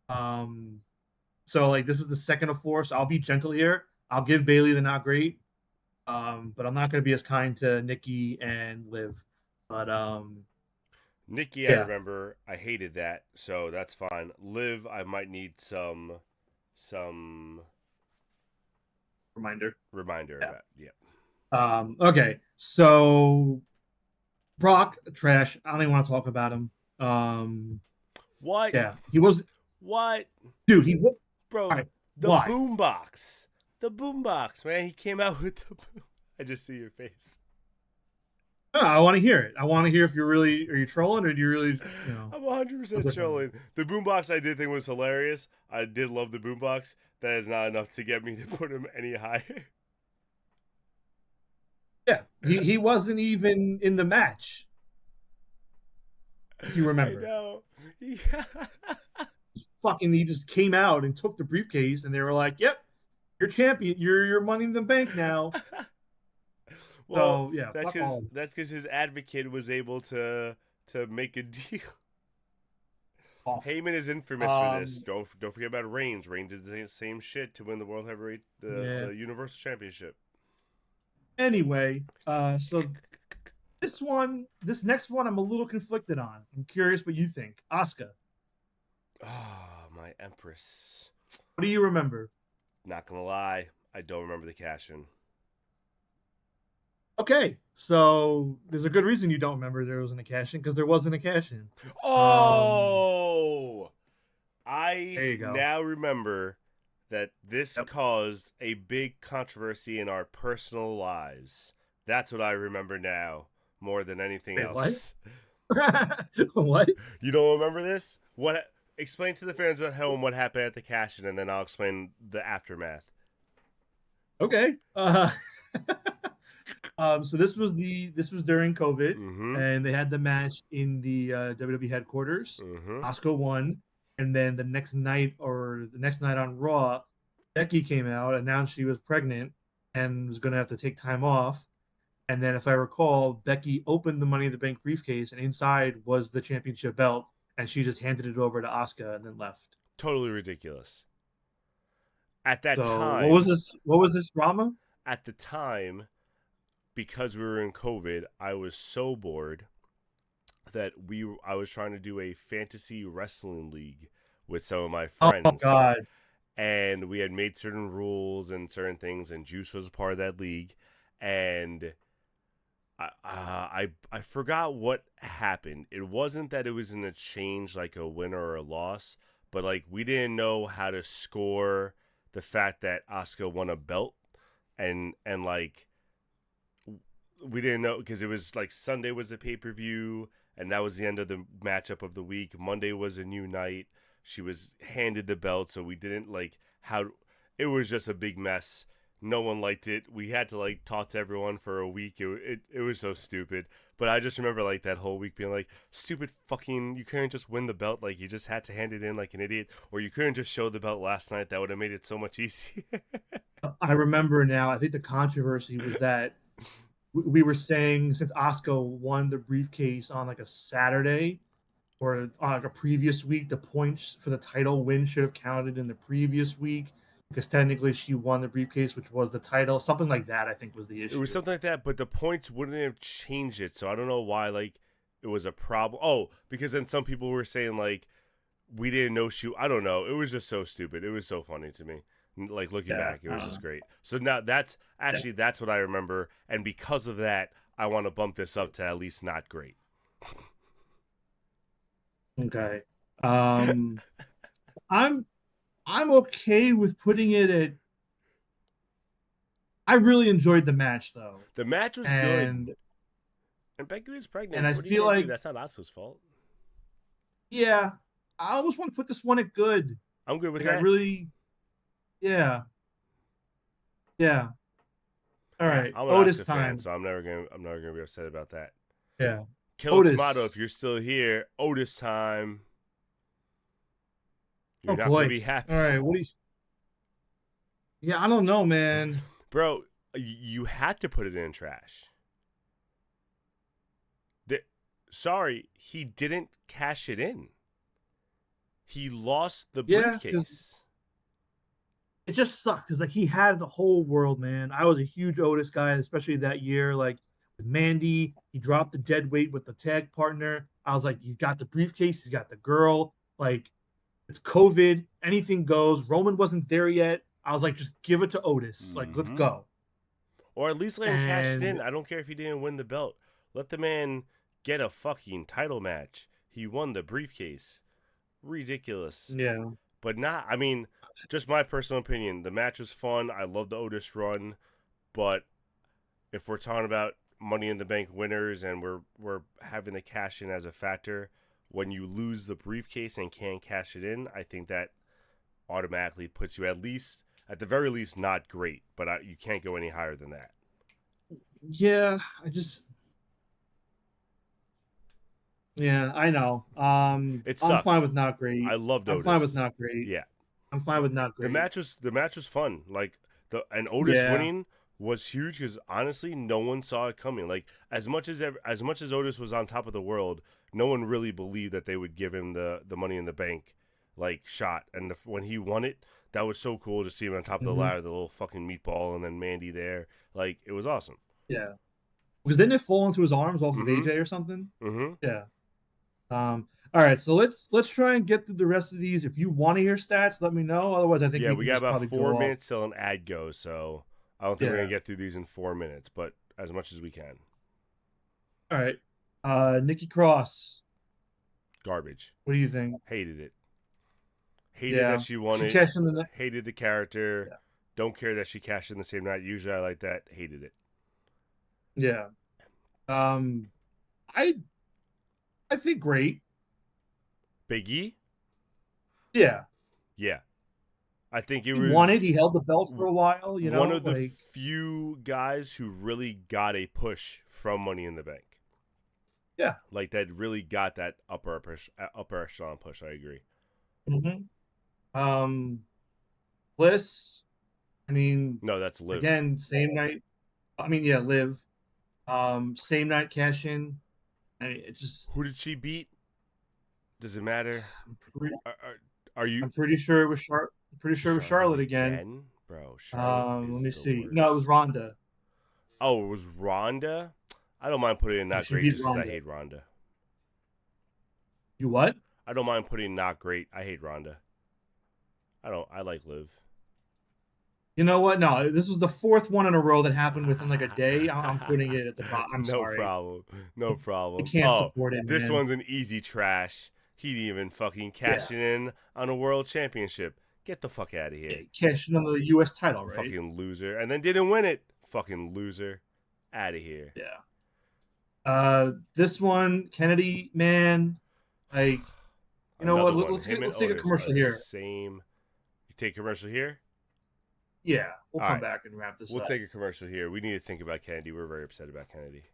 So like this is the second of four, so I'll be gentle here. I'll give Bailey the not great. But I'm not going to be as kind to Nikki and Liv. But Nikki, I yeah, remember. I hated that, so that's fine. Liv, I might need some reminder. reminder Yeah. about. Yeah. Okay, so Brock trash. I don't even want to talk about him. What? Yeah, he was, What? dude. Bro, All right, the why? boombox. The boombox, man. He came out with the I just see your face. No, I want to hear it. I want to hear if are you trolling or do you really, I'm 100% trolling. The boombox I did think was hilarious. I did love the boombox. That is not enough to get me to put him any higher. Yeah, he wasn't even in the match. If you remember. I know. He just came out and took the briefcase and they were like, "Yep, you're champion. You're Money in the Bank now." Well, so yeah, that's because his advocate was able to make a deal. Awful. Heyman is infamous for this. Don't forget about Reigns. Reigns did the same shit to win the World Heavyweight, the Universal Championship. Anyway, so this next one, I'm a little conflicted on. I'm curious what you think, Asuka. Oh, my Empress. What do you remember? Not gonna lie, I don't remember the cash-in. Okay, so there's a good reason you don't remember there wasn't a cash-in because there wasn't a cash-in. Oh, there you go. now remember that this caused a big controversy in our personal lives. That's what I remember now more than anything else. What? You don't remember this? What? Explain to the fans at home what happened at the cash-in, and then I'll explain the aftermath. Okay. So this was during COVID, and they had the match in the WWE headquarters. Asuka won, and then the next night on Raw, Becky came out, announced she was pregnant, and was going to have to take time off. And then, if I recall, Becky opened the Money in the Bank briefcase, and inside was the championship belt, and she just handed it over to Asuka and then left. Totally ridiculous. At that So, what time, was this? What was this drama? at the time, because we were in COVID, I was so bored that I was trying to do a fantasy wrestling league with some of my Oh friends, God! and we had made certain rules and certain things, and Juice was a part of that league, and I forgot what happened. It wasn't that it was in a change like a win or a loss, but like we didn't know how to score the fact that Asuka won a belt, and like we didn't know because it was like Sunday was a pay-per-view and that was the end of the matchup of the week. Monday was a new night. She was handed the belt, so we didn't like how it was just a big mess. No one liked it. We had to like talk to everyone for a week. It was so stupid. But I just remember like that whole week being like, stupid fucking, you couldn't just win the belt. Like you just had to hand it in like an idiot. Or you couldn't just show the belt last night. That would have made it so much easier. I remember now. I think the controversy was that we were saying, since Asuka won the briefcase on like a Saturday or on like a previous week, the points for the title win should have counted in the previous week because technically she won the briefcase, which was the title. Something like that, I think, was the It issue. was something like that, but the points wouldn't have changed it. So I don't know why like it was a problem. Oh, because then some people were saying like we didn't know she. I don't know. It was just so stupid. It was so funny to me. Like looking Yeah. back, it was just great. So now that's actually that's what I remember, and because of that, I want to bump this up to at least not great. Okay. Um, I'm I'm okay with putting it at. I really enjoyed the match though, The match was good, and and Becky was and I pregnant. What are you feel gonna do? like, That's not Asuka's fault. yeah, I almost want to put this one at good. I'm good with Like I that. really, yeah, yeah. All Yeah, right, I'm an Otis Asuka fan, time. so I'm never gonna be upset about that. Yeah, Killer Tomato, if Otis. you're still here, Otis time. You're Oh not gonna boy. be happy. All right, what do you? Yeah, I don't know, man. Bro, you had to put it in trash. The, sorry, he didn't cash it in. He lost the Yeah, because briefcase. it just sucks because like he had the whole world, man. I was a huge Otis guy, especially that year. Like with Mandy, he dropped the dead weight with the tag partner. I was like, he's got the briefcase, he's got the girl. Like it's COVID, anything goes. Roman wasn't there yet. I was like, just give it to Otis. Like, let's Mm-hmm. go. Or at least let him cash it And in. I don't care if he didn't win the belt. Let the man get a fucking title match. He won the briefcase. Ridiculous. yeah, But not, I mean, just my personal opinion. The match was fun. I love the Otis run. But if we're talking about Money in the Bank winners and we're having the cash in as a factor, when you lose the briefcase and can't cash it in, I think that automatically puts you at the very least, not great. But you can't go any higher than that. yeah, I just yeah, I know. It I'm fine sucks. with not great. I loved I'm fine with Otis. not great. Yeah, I'm fine with not great. the match was fun. Like and Otis Yeah. winning was huge because honestly, no one saw it coming. Like as much as Otis was on top of the world, no one really believed that they would give him the Money in the Bank like shot. And when he won it, that was so cool to see him on top of the Mhm. ladder, the little fucking meatball, and then Mandy there. Like it was awesome. Yeah. Because didn't it fall into his arms off of Mm-hmm. AJ or something? Mm-hmm. Yeah. All right, so let's try and get through the rest of these. If you want to hear stats, let me know. Otherwise, I think Yeah, we we can got just about probably go off. 4 minutes till an ad goes, so I don't think we're Yeah. gonna get through these in 4 minutes, but as much as we can. All right. Nikki Cross. Garbage. What do you think? Hated it. Hated Yeah. that she won She it. cashed in the Hated the character. Yeah. Don't care that she cashed in the same night. Usually I like that. Hated it. Yeah. Um I I think great. Big E? Yeah. Yeah. I think it He won was it. He held the belt for a while, one of the like few guys who really got a push from Money in the Bank. yeah. Like that really got that upper echelon push. I agree. Mhm. Um Bliss, I mean, No, that's Liv. again, same night. I mean, yeah, Liv. Same night cash in. It just Who did she beat? Does it matter? I'm, pre- Are you I'm pretty sure it was Char- I'm pretty sure it was Charlotte again. again, bro? Charlotte Let is me the see. worst. No, it was Ronda. Oh, it was Ronda. I don't mind putting in Yeah, not she great beat just because I Ronda. hate Ronda. You what? I don't mind putting in not great. I hate Ronda. I like Liv. You know what? No, this was the fourth one in a row that happened within like a day. I'm putting it at the bottom. I'm No sorry. problem. No I problem. can't Oh, support it, this man. one's an easy trash. He didn't even fucking Yeah. cash it in on a world championship. Get the fuck out of Yeah, here. cash in on the U.S. title, right? Fucking loser. And then didn't win it. Fucking loser. Out of here. Yeah. This one, Kennedy, man, like, you know what? Another one. Let's Him get and let's take a Otis are commercial the here. same. You take a commercial here? Yeah, we'll All come right. back and wrap this We'll up. take a commercial here. We need to think about Kennedy. We're very upset about Kennedy.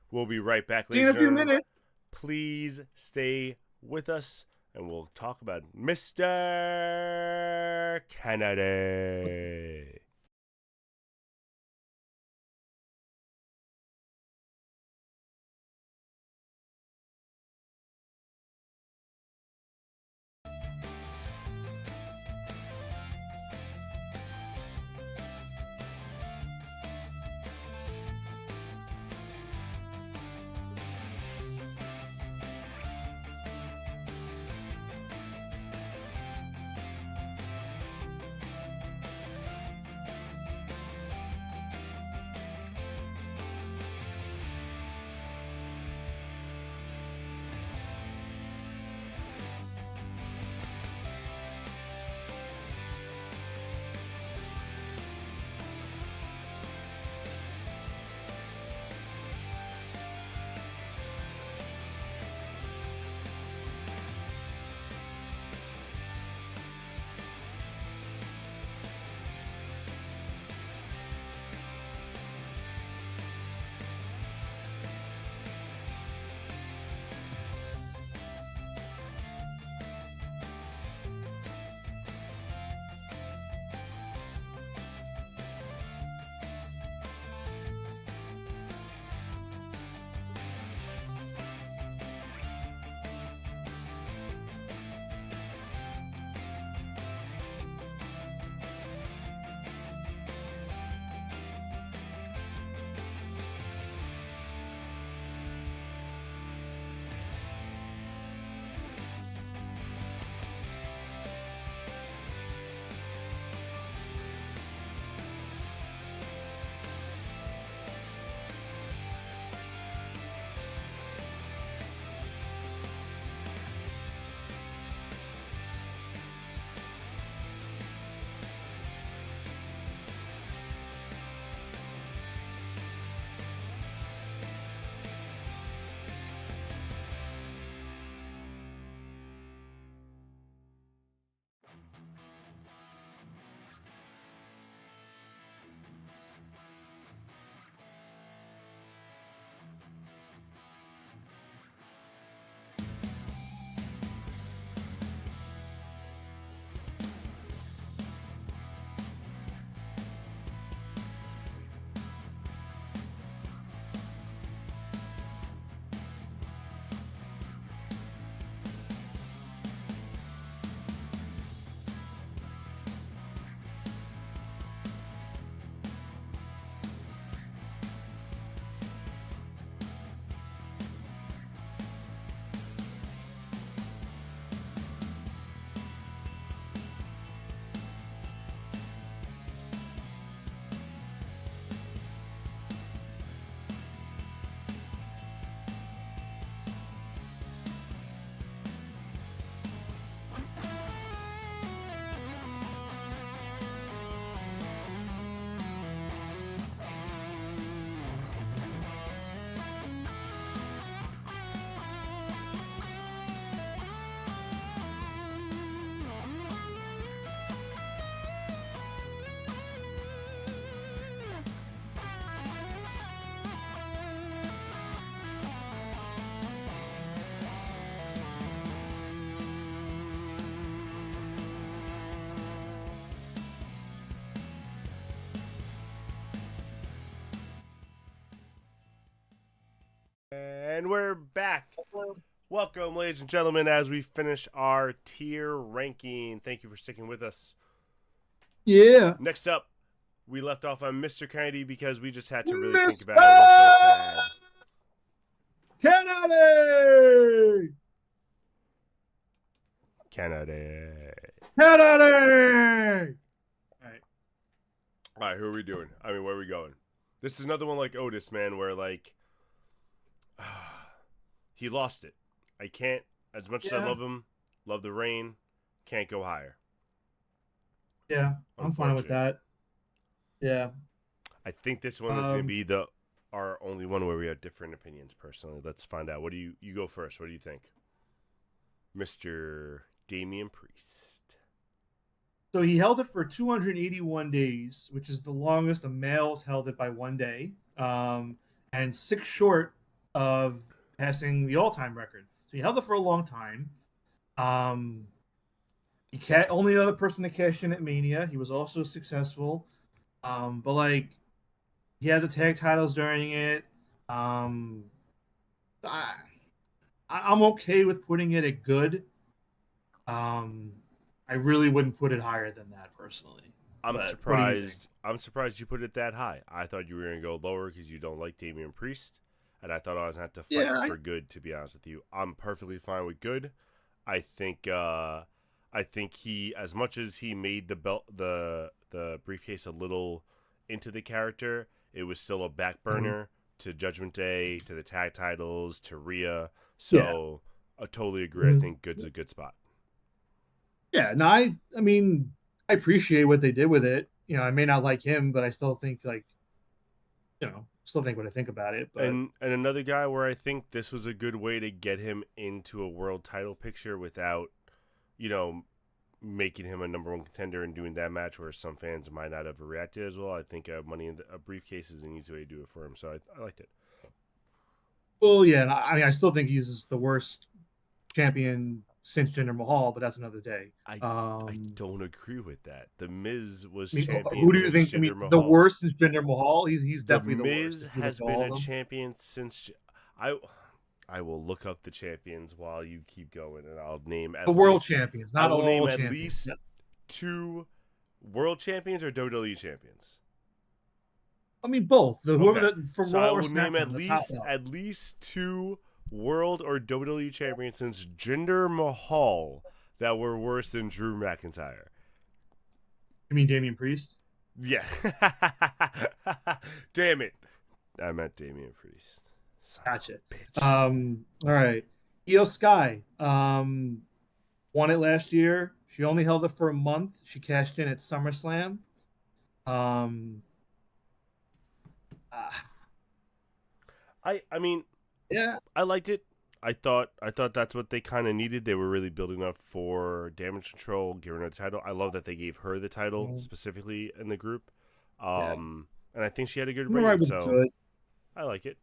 We'll be right back, See you ladies in a and few gentlemen. minutes. Please stay with us, and we'll talk about Mr. Kennedy. And we're back. Welcome, ladies and gentlemen, as we finish our tier ranking. Thank you for sticking with us. Yeah. Next up, we left off on Mr. Kennedy because we just had to really think Mr. about it. We're so sad. Kennedy! Kennedy! All right, who are we doing? I mean, where are we going? This is another one like Otis, man, where, like, he lost it. I can't, as much as I love him, love the reign, can't go higher. Yeah, I'm fine with that. Yeah. I think this one is going to be our only one where we have different opinions, personally. Let's find out. What do you go first? What do you think? Mr. Damian Priest. So he held it for 281 days, which is the longest a male's held it by one day, and 6 short of passing the all-time record. So he held it for a long time. Only other person to cash in at Mania. He was also successful, but like he had the tag titles during it. I'm okay with putting it at good. I really wouldn't put it higher than that personally. I'm But surprised. I'm surprised you put it that high. I thought you were going to go lower because you don't like Damian Priest, and I thought I was going to have to fight for good. To be honest with you, I'm perfectly fine with good. I think he, as much as he made the belt, the briefcase a little into the character, it was still a back burner to Judgment Day, to the tag titles, to Rhea. So I totally agree. I think good's a good spot. Yeah, no, I mean, I appreciate what they did with it. You know, I may not like him, but I still think still think what I think about it. But And another guy where I think this was a good way to get him into a world title picture without, making him a number one contender and doing that match where some fans might not have reacted as well. I think Money in a briefcase is an easy way to do it for him. So I liked it. Well, yeah, and I mean, I still think he's the worst champion since Jinder Mahal, but that's another day. I don't agree with that. The Miz was champion. Who do you think? Mahal. The worst since Jinder Mahal. He's definitely the Miz worst. has been a champion since. I will look up the champions while you keep going, and I'll name the world champions. Not all name champions. At least 2 world champions or WWE champions. I mean both. So I will name at least 2 world or WWE champions since Jinder Mahal that were worse than Drew McIntyre. You mean Damian Priest? Yeah. Damn it. I meant Damian Priest. Gotcha. All right. Io Sky won it last year. She only held it for a month. She cashed in at SummerSlam. I mean, yeah, I liked it. I thought that's what they kind of needed. They were really building up for Damage Control, giving her the title. I love that they gave her the title specifically in the group. And I think she had a good reign. So good. I like it.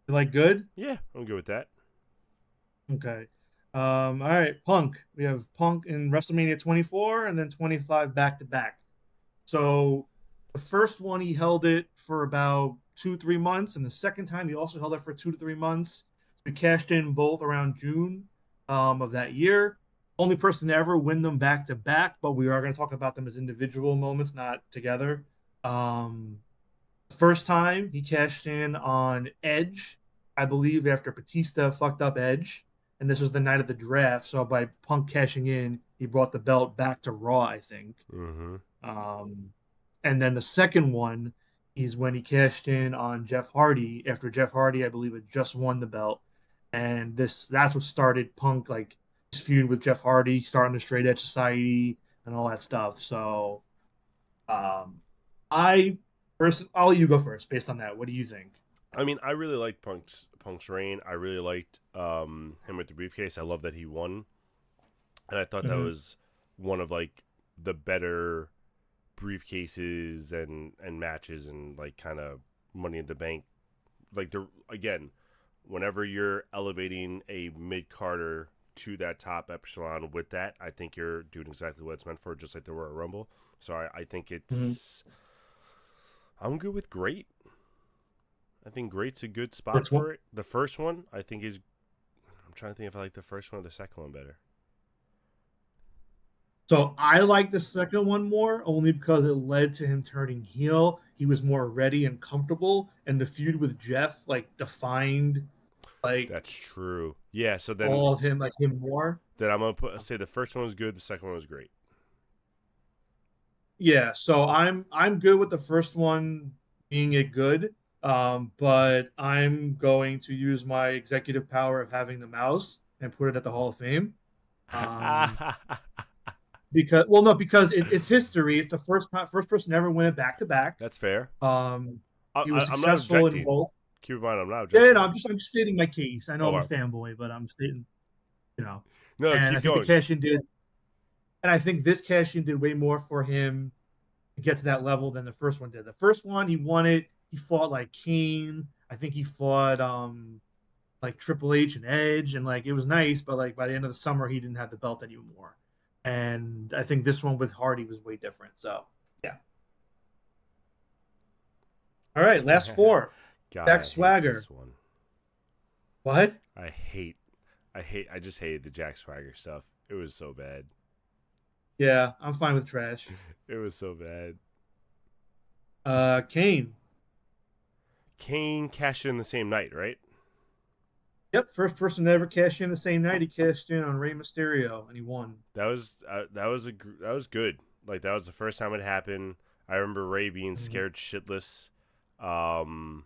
You like good? Yeah, I'm good with that. Okay. All right, Punk. We have Punk in WrestleMania 24 and then 25 back to back. So the first one he held it for about 2-3 months, and the second time he also held it for 2 to 3 months. So we cashed in both around June of that year. Only person to ever win them back to back, but we are going to talk about them as individual moments, not together. First time he cashed in on Edge, I believe, after Batista fucked up Edge, and this was the night of the draft. So by Punk cashing in, he brought the belt back to Raw, I think. Mm-hmm. And then the second one is when he cashed in on Jeff Hardy after Jeff Hardy, I believe, had just won the belt, and that's what started Punk like his feud with Jeff Hardy, starting the Straight Edge Society and all that stuff. So, I'll let you go first based on that. What do you think? I mean, I really liked Punk's reign. I really liked him with the briefcase. I love that he won, and I thought that was one of like the better briefcases and matches and like kind of Money in the Bank. Like whenever you're elevating a mid-carder to that top echelon with that, I think you're doing exactly what it's meant for, just like the Royal Rumble. So I think it's I'm good with great. I think great's a good spot First one. for it. The first one, I think is. I'm trying to think if I like the first one or the second one better. So I like the second one more, only because it led to him turning heel. He was more ready and comfortable, and the feud with Jeff like defined like That's true. Yeah. So all of him, like him more. then I'm gonna say the first one was good. The second one was great. Yeah, so I'm good with the first one being a good, but I'm going to use my executive power of having the mouse and put it at the Hall of Fame. Um, because well, no, because it's history. It's the first person to ever win it back to back. That's fair. Um, he was I'm not successful in objecting. both. Keep in mind, I'm not Yeah, objecting. no, I'm just stating my case. I know I'm a Okay. fanboy, but I'm stating, you know, No, and I keep think the going. cash in did, and I think this cash in did way more for him to get to that level than the first one did. The first one, he won it. He fought like Kane. I think he fought like Triple H and Edge, and like it was nice, but like by the end of the summer, he didn't have the belt anymore. And I think this one with Hardy was way different. So yeah. All right, last four. God, Jack I hate Swagger. this one. What? I just hated the Jack Swagger stuff. It was so bad. Yeah, I'm fine with trash. It was so bad. Kane. Kane cashed in the same night, right? Yep, first person to ever cash in the same night. He cashed in on Rey Mysterio and he won. That was good. Like that was the first time it happened. I remember Ray being scared shitless. I'm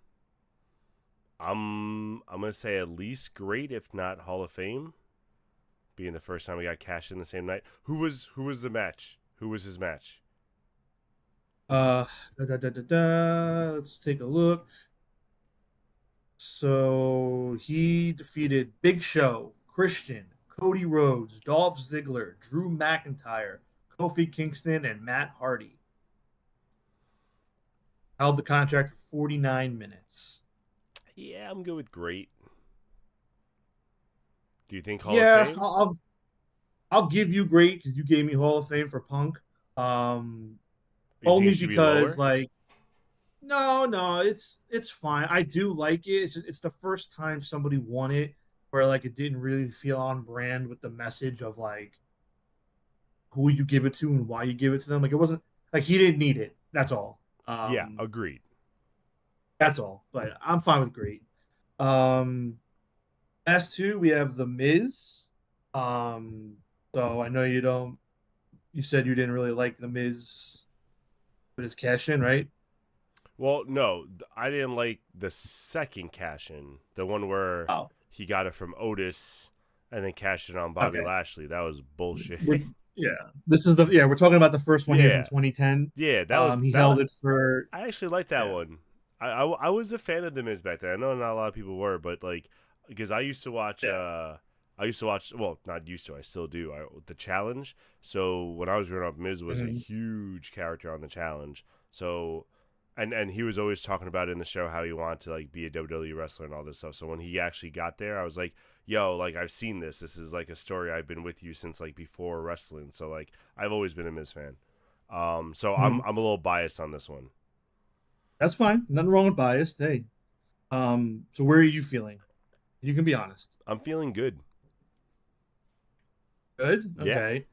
gonna say at least great, if not Hall of Fame, being the first time we got cashed in the same night. Who was the match? Who was his match? Let's take a look. So he defeated Big Show, Christian, Cody Rhodes, Dolph Ziggler, Drew McIntyre, Kofi Kingston, and Matt Hardy. Held the contract for 49 minutes. Yeah, I'm good with great. Do you think Hall Yeah, of Fame? I'll give you great because you gave me Hall of Fame for Punk. You think it Only should be because lower? like no, it's fine. I do like it. It's the first time somebody won it where like it didn't really feel on brand with the message of like who you give it to and why you give it to them. Like it wasn't like he didn't need it. That's all. Yeah, agreed. That's all. But I'm fine with great. Um, last two we have the Miz. Um, so I know you don't. You said you didn't really like the Miz with his cash in, right? Well, no, I didn't like the second cash in, the one where Oh, he got it from Otis and then cashed it on Bobby okay. Lashley. That was bullshit. Yeah, this is the yeah. We're talking about the first one here from Yeah, 2010. yeah, that was He that. held it for I actually liked that yeah. one. I was a fan of the Miz back then. I know not a lot of people were, but like because I used to watch. Yeah. I used to watch. Well, not used to. I still do. The Challenge. So when I was growing up, Miz was a Mhm. huge character on the Challenge. So, and he was always talking about in the show how he wanted to like be a WWE wrestler and all this stuff. So when he actually got there, I was like, yo, like I've seen this. This is like a story I've been with you since like before wrestling. So like I've always been a Miz fan. So Mhm. I'm a little biased on this one. That's fine. Nothing wrong with biased. Hey, so where are you feeling? You can be honest. I'm feeling good. Good. Yeah. Okay.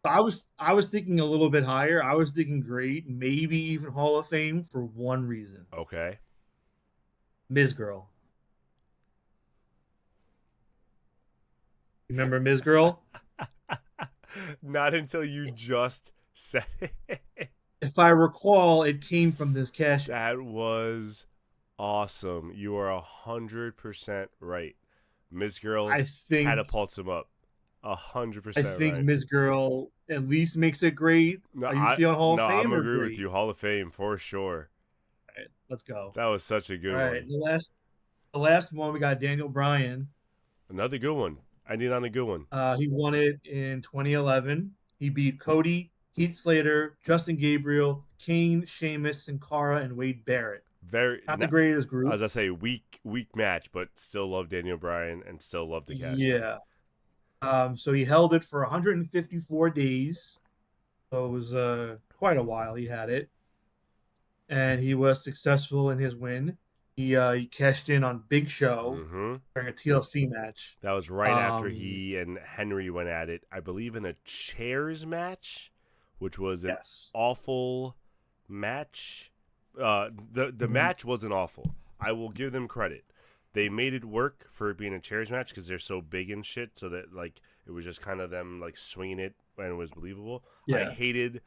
I was thinking a little bit higher. I was thinking great, maybe even Hall of Fame for one reason. Okay. Ms. Girl. Remember Ms. Girl? Not until you just said it. If I recall, it came from this cash. That was awesome. You are 100% right. Ms. Girl I think catapults him up. I 100% think right. Ms. Girl at least makes it great. No, Are you feeling Hall of I'm Fame or agree with great? you. Hall of Fame for sure. All right, let's go. That was such a All good right, one. the last one we got Daniel Bryan. Another good one. I need on a good one. He won it in 2011. He beat Cody, Heath Slater, Justin Gabriel, Kane, Sheamus, Sin Cara, and Wade Barrett. Very. Not the greatest group. As I say, weak match, but still love Daniel Bryan and still love the cash. Yeah. So he held it for 154 days. So it was quite a while he had it. And he was successful in his win. He cashed in on Big Show Mm-hmm. during a TLC match. That was right after Um, he and Henry went at it, I believe, in a chairs match, which was an yes. awful match. The Mhm. match wasn't awful. I will give them credit. They made it work for it being a chairs match because they're so big and shit. So that like it was just kind of them like swinging it and it was believable. I Yeah. hated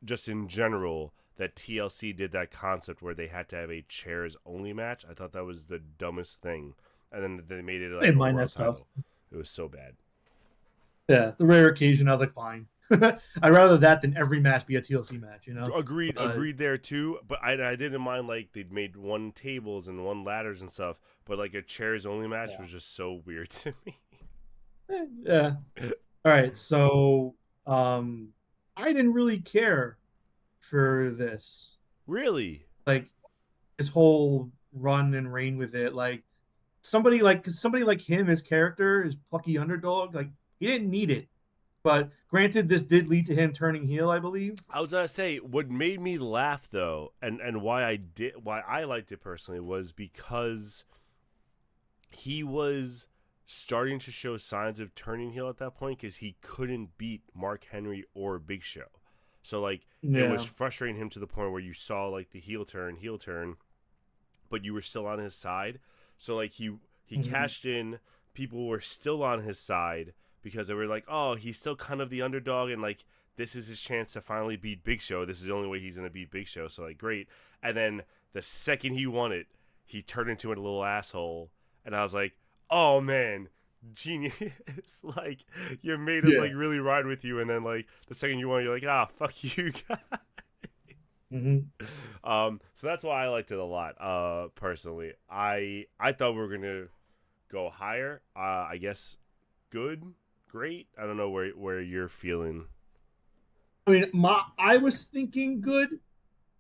just in general that TLC did that concept where they had to have a chairs only match. I thought that was the dumbest thing. And then they made it I like didn't a mind that world stuff. title. It was so bad. Yeah, the rare occasion, I was like, fine. I'd rather that than every match be a TLC match, you know? Agreed, But agreed there too. But I didn't mind like they'd made one tables and one ladders and stuff. But like a chairs only match yeah. was just so weird to me. Yeah. All right. So I didn't really care for this. Really? Like his whole run and reign with it. Like somebody like him, his character, his plucky underdog, like he didn't need it. But granted, this did lead to him turning heel, I believe. I was gonna say what made me laugh though, and why I liked it personally was because he was starting to show signs of turning heel at that point because he couldn't beat Mark Henry or Big Show. So like it was Yeah. frustrating him to the point where you saw like the heel turn, but you were still on his side. So like he Mm-hmm. cashed in, people were still on his side because they were like, oh, he's still kind of the underdog and like this is his chance to finally beat Big Show. This is the only way he's gonna beat Big Show. So like great. And then the second he won it, he turned into a little asshole. And I was like, oh man, genius. Like you made us Yeah. like really ride with you and then like the second you won, you're like, ah, fuck you guys. Mm-hmm. So that's why I liked it a lot. Personally, I thought we were gonna go higher. I guess good, great. I don't know where you're feeling. I mean, I was thinking good,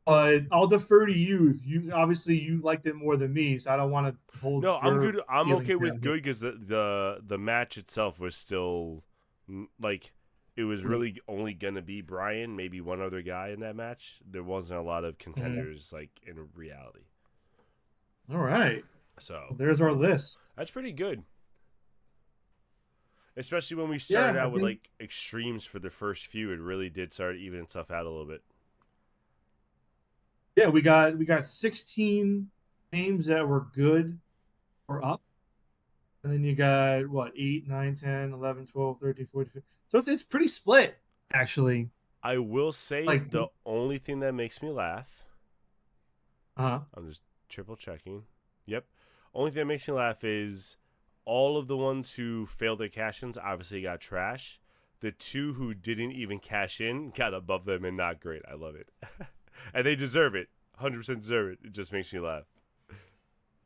but I'll defer to you. If you obviously you liked it more than me, so I don't want to hold No, I'm your good. I'm feelings okay with down here. good because the match itself was still like it was Right. really only gonna be Brian, maybe one other guy in that match. There wasn't a lot of Mhm. contenders like in reality. All right. So Well, there's our list. that's pretty good. Especially when we started Yeah, I out with think like extremes for the first few, it really did start evening stuff out a little bit. yeah, we got 16 names that were good or up. And then you got what, 8, 9, 10, 11, 12, 13, 14, 15. So it's pretty split, actually. I will say Like, the only thing that makes me laugh, uh-huh. I'm just triple checking. Yep. Only thing that makes me laugh is all of the ones who failed their cash ins obviously got trash. The two who didn't even cash in got above them and not great. I love it. And they deserve it. 100% deserve it. It just makes me laugh.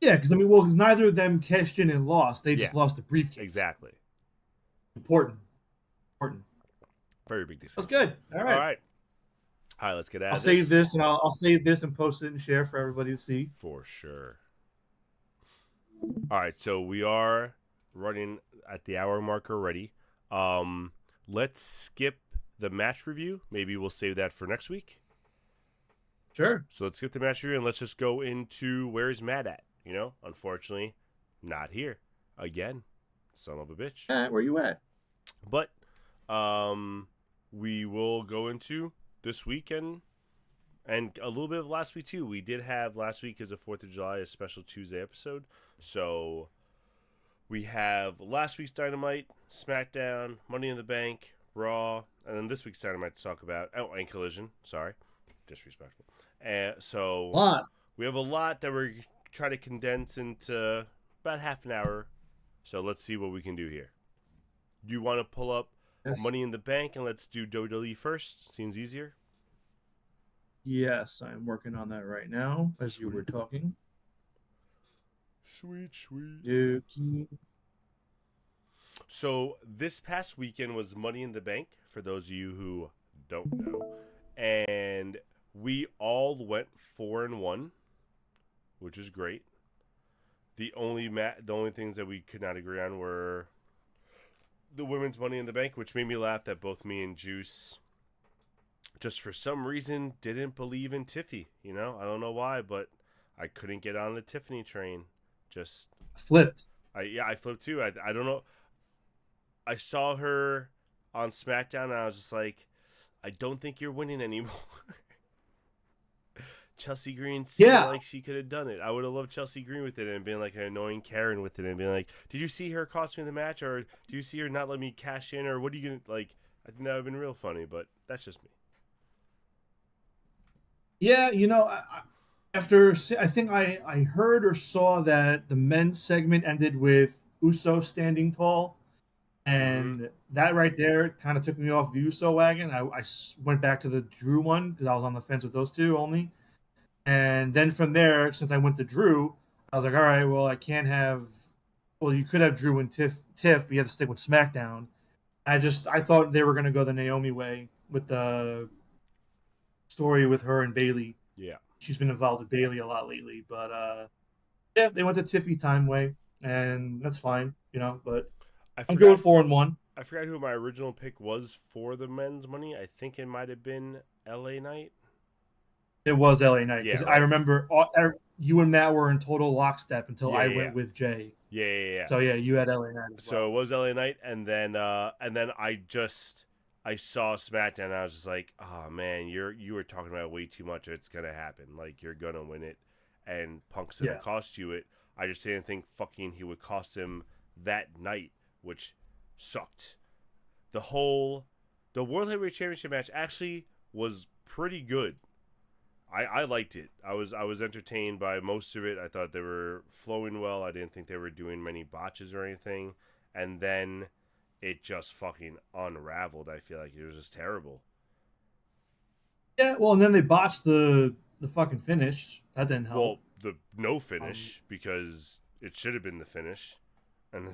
Yeah, because I mean, well, because neither of them cashed in and lost. They Yeah, just lost the briefcase. exactly. Important. Important. Very big That's distinction. good. All All right. right. All right, let's get I'll at save this. this and I'll save this and post it and share for everybody to see. For sure. All right, so we are running at the hour mark already. Let's skip the match review. Maybe we'll save that for next week. Sure. So let's skip the match review and let's just go into where's Matt at. You know, unfortunately, not here again. Son of a bitch. Where you at? But we will go into this weekend and a little bit of last week too. We did have last week as a 4th of July, a special Tuesday episode. So we have last week's Dynamite, SmackDown, Money in the Bank, Raw, and then this week's Dynamite to talk about. Oh, and Collision. Sorry. Disrespectful. And so Lot. we have a lot that we're trying to condense into about half an hour. So let's see what we can do here. You want to pull up Yes. Money in the Bank and let's do WWE first? Seems easier. Yes, I'm working on that right now as you were talking. Sweet, sweet. Dookie. So this past weekend was Money in the Bank, for those of you who don't know. And we all went 4-1, which is great. The only things that we could not agree on were the women's Money in the Bank, which made me laugh that both me and Juice just for some reason didn't believe in Tiffy. You know, I don't know why, but I couldn't get on the Tiffany train. Just Flipped. I flipped too. I don't know. I saw her on SmackDown and I was just like, I don't think you're winning anymore. Chelsea Green seemed Yeah. like she could have done it. I would have loved Chelsea Green with it and being like an annoying Karen with it and being like, did you see her cost me the match, or do you see her not let me cash in, or what are you gonna like? I think that would have been real funny, but that's just me. Yeah, after I think I heard or saw that the men's segment ended with Uso standing tall, Mm-hmm. and that right there kind of took me off the Uso wagon. I went back to the Drew one because I was on the fence with those two only, and then from there, since I went to Drew, I was like, all right, well, I can't have. Well, you could have Drew and Tiff, but you have to stick with SmackDown. I thought they were gonna go the Naomi way with the story with her and Bailey. Yeah. She's been involved with Bailey a lot lately, but yeah, they went the Tiffy time way, and that's fine, But I I'm going forgot 4-1. I forgot who my original pick was for the men's money. I think it might have been LA Knight. It was LA Knight Yeah, because I right. remember you and Matt were in total lockstep until Yeah, I yeah, went with Jay. yeah, yeah, yeah. So yeah, you had LA Knight as So well. it was LA Knight, and then I saw SmackDown and I was just like, oh man, you were talking about it way too much. It's gonna happen. Like you're gonna win it, and Punk's gonna Yeah, cost you it. I just didn't think fucking he would cost him that night, which sucked. The World Heavyweight Championship match actually was pretty good. I liked it. I was entertained by most of it. I thought they were flowing well. I didn't think they were doing many botches or anything. And then it just fucking unraveled. I feel like it was just terrible. yeah. Well, and then they botched the fucking finish. That didn't help. Well, the no Um, finish because it should have been the finish. And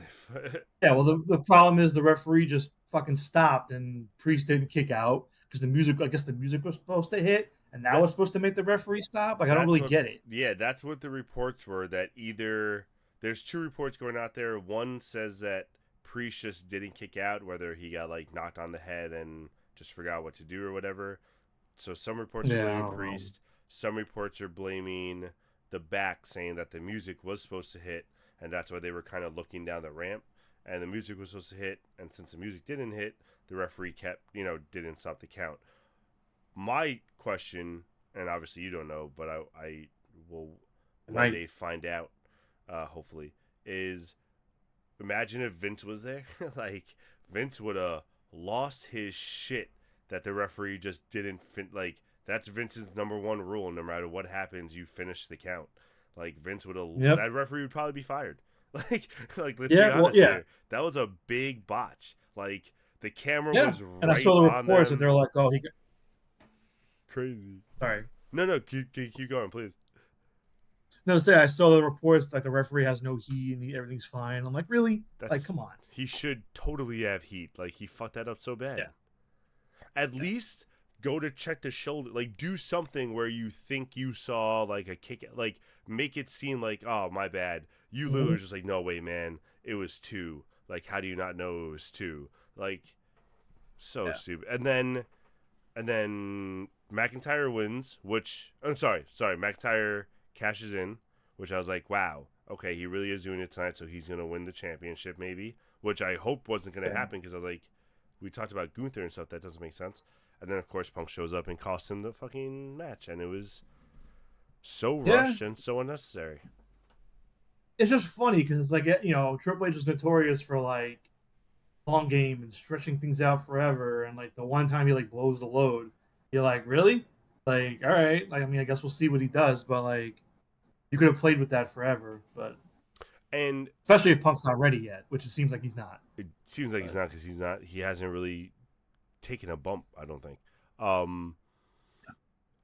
yeah. Well, the problem is the referee just fucking stopped and Priest didn't kick out because the music. I guess the music was supposed to hit, and that that was supposed to make the referee stop. Like I don't that's really what get it. yeah, that's what the reports were, that either there's two reports going out there. One says that Priest just didn't kick out, whether he got like knocked on the head and just forgot what to do or whatever. So some reports are Yeah, I blaming don't know. Priest, some reports are blaming the back, saying that the music was supposed to hit and that's why they were kind of looking down the ramp and the music was supposed to hit, and since the music didn't hit, the referee kept, didn't stop the count. My question, and obviously you don't know, but I will one Right. day find out, hopefully, is imagine if Vince was there. Like, Vince would have lost his shit that the referee just didn't like, that's Vince's number one rule. No matter what happens, you finish the count. Like, Vince would have, Yep. that referee would probably be fired. Like, let's be Yeah. Well, honest yeah. here. That was a big botch. Like, the camera Yeah. was And I right saw the on reports that them. they're like, oh, he got. Crazy. Sorry. No, keep going, please. No, say I saw the reports like the referee has no heat and everything's fine. I'm like, really? Like, That's come on. He should totally have heat. Like, he fucked that up so bad. Yeah. At least go to check the shoulder. Like, do something where you think you saw like a kick. Like, make it seem like, oh, my bad. You literally Mhm. was just like, no way, man. It was two. Like, how do you not know it was two? Like, so Yeah. stupid. And then McIntyre wins, which I'm sorry, McIntyre cashes in, which I was like, wow, okay, he really is doing it tonight, so he's gonna win the championship maybe, which I hope wasn't gonna Yeah. happen because I was like, we talked about Gunther and stuff, that doesn't make sense. And then of course Punk shows up and costs him the fucking match, and it was so Yeah. rushed and so unnecessary. It's just funny because it's like, Triple H is notorious for like long game and stretching things out forever. And like the one time he like blows the load, you're like, really? Like, all right. Like, I mean, I guess we'll see what he does, but like, you could have played with that forever. But And especially if Punk's not ready yet, which it seems like he's not. it seems like he's But not, because he hasn't really taken a bump, I don't think. Um,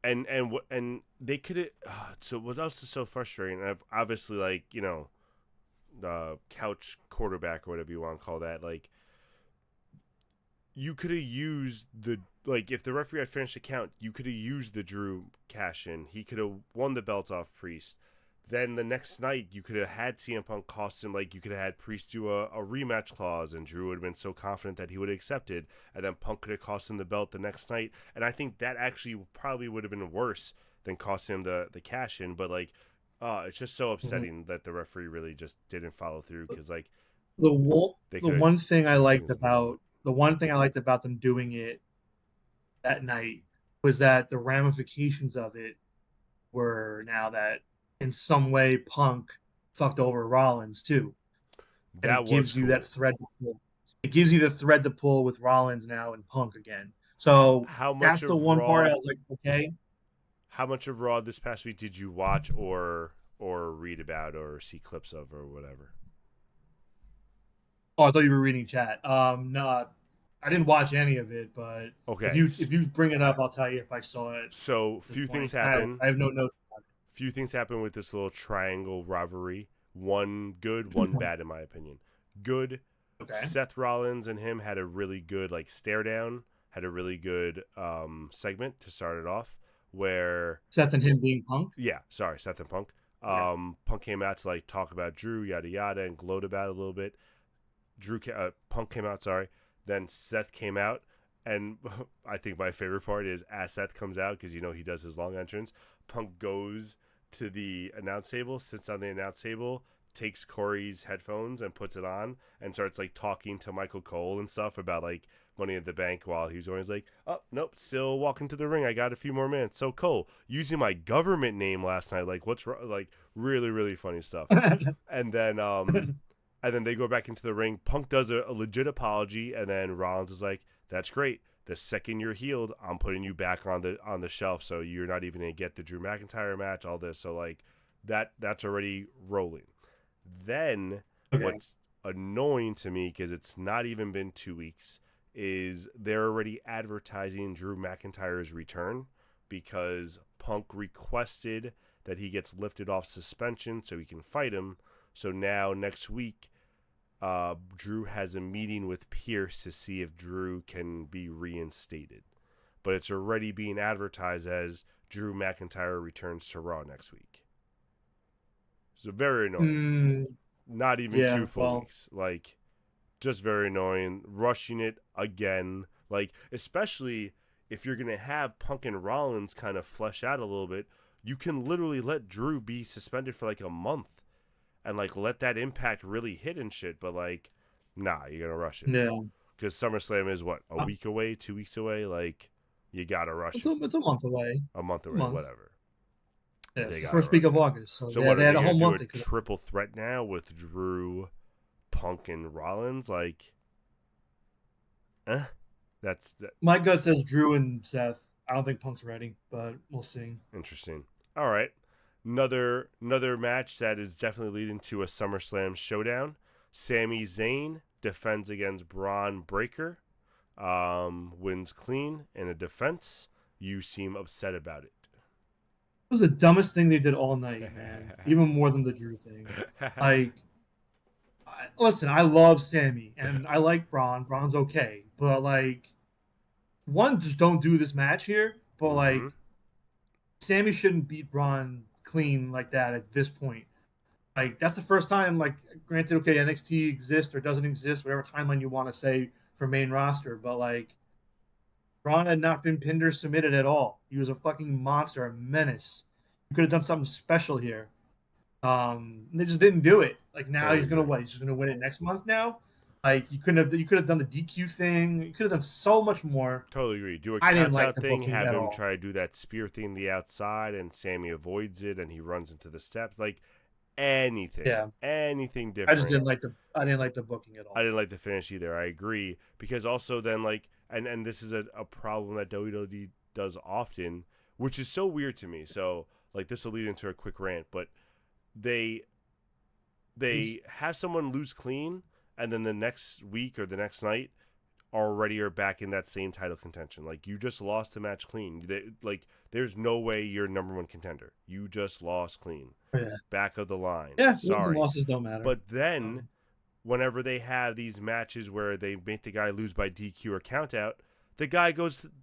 and they could have. So what else is so frustrating? And I've obviously, like, couch quarterback or whatever you want to call that. Like, you could have used the, like, if the referee had finished the count, you could have used the Drew cash in. He could have won the belt off Priest. Then the next night, you could have had CM Punk cost him, like, you could have had Priest do a rematch clause, and Drew would have been so confident that he would have accepted, and then Punk could have cost him the belt the next night. And I think that actually probably would have been worse than costing him the cash in. But, like, It's just so Mhm. upsetting that the referee really just didn't follow through because like The one they the could have one thing I changed liked things in the moment. about the one thing I liked about them doing it that night was that the ramifications of it were now that in some way Punk fucked over Rollins too, and That it was gives you that cool. thread to pull. It gives you the thread to pull with Rollins now and Punk again. So How much that's the of one part I Raw? was like, okay. How much of Raw this past week did you watch or read about or see clips of or whatever? Oh, I thought you were reading chat. No, I didn't watch any of it, but if Okay, you if you bring it up, I'll tell you if I saw it at so this few things point. happen. I have no notes about Few things happen with this little triangle rivalry. One good, it. one bad, in my opinion. Good. Okay. Seth Rollins and him had a really good like stare down. Had a really good segment to start it off. Where Seth and him being Punk. yeah, sorry, Seth and Punk. Okay. Punk came out to like talk about Drew, yada yada, and gloat about it a little bit. Punk came out, sorry. Then Seth came out, and I think my favorite part is as Seth comes out because you know he does his long entrance. Punk goes to the announce table, sits on the announce table, takes Corey's headphones and puts it on, and starts like talking to Michael Cole and stuff about like Money in the Bank while he was always like, oh nope, still walking to the ring. I got a few more minutes. So Cole using my government name last night, like what's wrong? Like really really funny stuff. And then and then they go back into the ring. Punk does a legit apology, and then Rollins is like, "That's great. The second you're healed, I'm putting you back on the shelf, so you're not even gonna get the Drew McIntyre match. All this, so like that's already rolling." Then Okay. what's annoying to me because it's not even been 2 weeks is they're already advertising Drew McIntyre's return because Punk requested that he gets lifted off suspension so he can fight him. So now next week, Drew has a meeting with Pierce to see if Drew can be reinstated. But it's already being advertised as Drew McIntyre returns to Raw next week. So very annoying. mm, Not even two yeah. full Well, weeks. Like, just very annoying. Rushing it again. Like, especially if you're going to have Punk and Rollins kind of flesh out a little bit, you can literally let Drew be suspended for like a month and like let that impact really hit and shit. But like, nah, you're gonna rush it yeah. because SummerSlam is what a Uh, week away, 2 weeks away. Like, you gotta rush It's it. a month away. A month A away, month. whatever. Yeah, it's They the gotta first week rush of it. August, so So what they are had they a gonna whole do? A month. They could. triple threat now with Drew, Punk, and Rollins? Like, that's My gut says Drew and Seth. I don't think Punk's ready, but we'll see. interesting. All right, another match that is definitely leading to a SummerSlam showdown. Sami Zayn defends against Braun Breaker. Wins clean in a defense. You seem upset about it. It was the dumbest thing they did all night, man. Even more than the Drew thing. Like, listen, I love Sammy and I like Braun. Braun's okay, but like, one, just don't do this match here. But Mm-hmm. like, Sammy shouldn't beat Braun clean like that at this point. Like, that's the first time. Like, granted, okay, NXT exists or doesn't exist, whatever timeline you want to say for main roster, but like, Braun had not been pinned or submitted at all. He was a fucking monster, a menace. You could have done something special here. They just didn't do it. Like now Totally he's gonna agree. what? He's just gonna win it next month now. Like you could have done the DQ thing. You could have done so much more. Totally agree. Do a I didn't count like out the thing, booking have at him all. try to do that spear thing the outside, and Sammy avoids it and he runs into the steps. Like anything. Yeah, Anything I just different. didn't like the I didn't like the booking at I all. didn't like the finish either. I agree. Because also then like and this is a problem that WWE does often, which is so weird to me. So like this will lead into a quick rant, but they It's, they have someone lose clean and then the next week or the next night already are back in that same title contention. Like you just lost the match clean. Like there's no way you're number one contender. You just lost clean. yeah, Back of the line. yeah. Wins and Sorry. losses don't matter. But then Um, whenever they have these matches where they make the guy lose by DQ or count out, the guy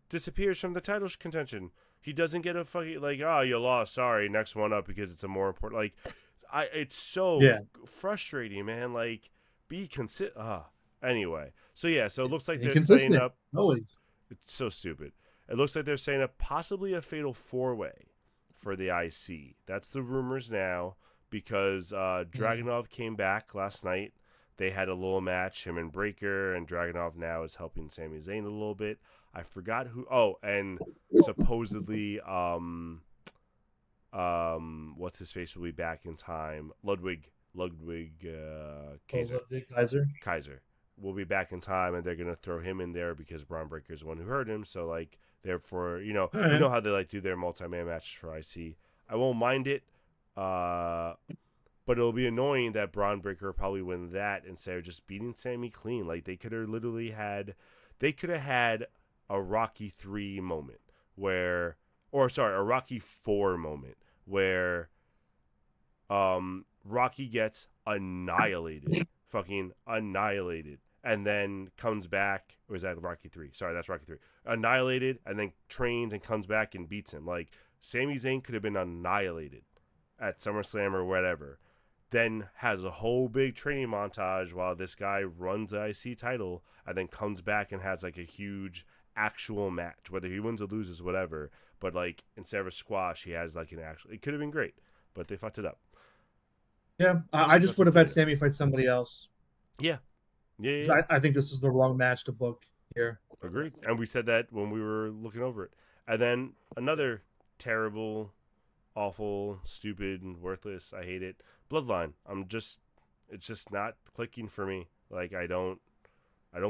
disappears from the title contention. He doesn't get a fucking like, oh, you lost. Sorry, next one up because it's a more important. Like, it's so yeah, frustrating, man. Like, be consistent. Anyway, so yeah, so it looks like they're setting inconsistent up. always. It's so stupid. It looks like they're setting up possibly a fatal 4-way for the IC. That's the rumors now because Dragunov came back last night. They had a little match, him and Breaker, and Dragunov now is helping Sami Zayn a little bit. I forgot who. Oh, and supposedly, what's his face will be back in time. Ludwig Kaiser. Kaiser will be back in time, and they're gonna throw him in there because Braun Breaker is the one who hurt him. So like, therefore, you know how they like do their multi-man matches for IC. I won't mind it. But it'll be annoying that Braun Breaker will probably win that instead of just beating Sammy clean. Like they could have literally had a Rocky 3 moment where, a Rocky 4 moment where Rocky gets annihilated, fucking annihilated, and then comes back. Or is that Rocky 3? Sorry, that's Rocky 3. Annihilated, and then trains and comes back and beats him. Like Sami Zayn could have been annihilated at SummerSlam or whatever. Then has a whole big training montage while this guy runs the IC title, and then comes back and has like a huge actual match, whether he wins or loses, whatever. But like instead of a squash, he has like an actual. It could have been great, but they fucked it up. Yeah, I just would have had Sammy fight somebody else. Yeah. I think this is the wrong match to book here. Agreed, and we said that when we were looking over it. And then another terrible, awful, stupid, and worthless. I hate it. Bloodline. It's just not clicking for me. Like I don't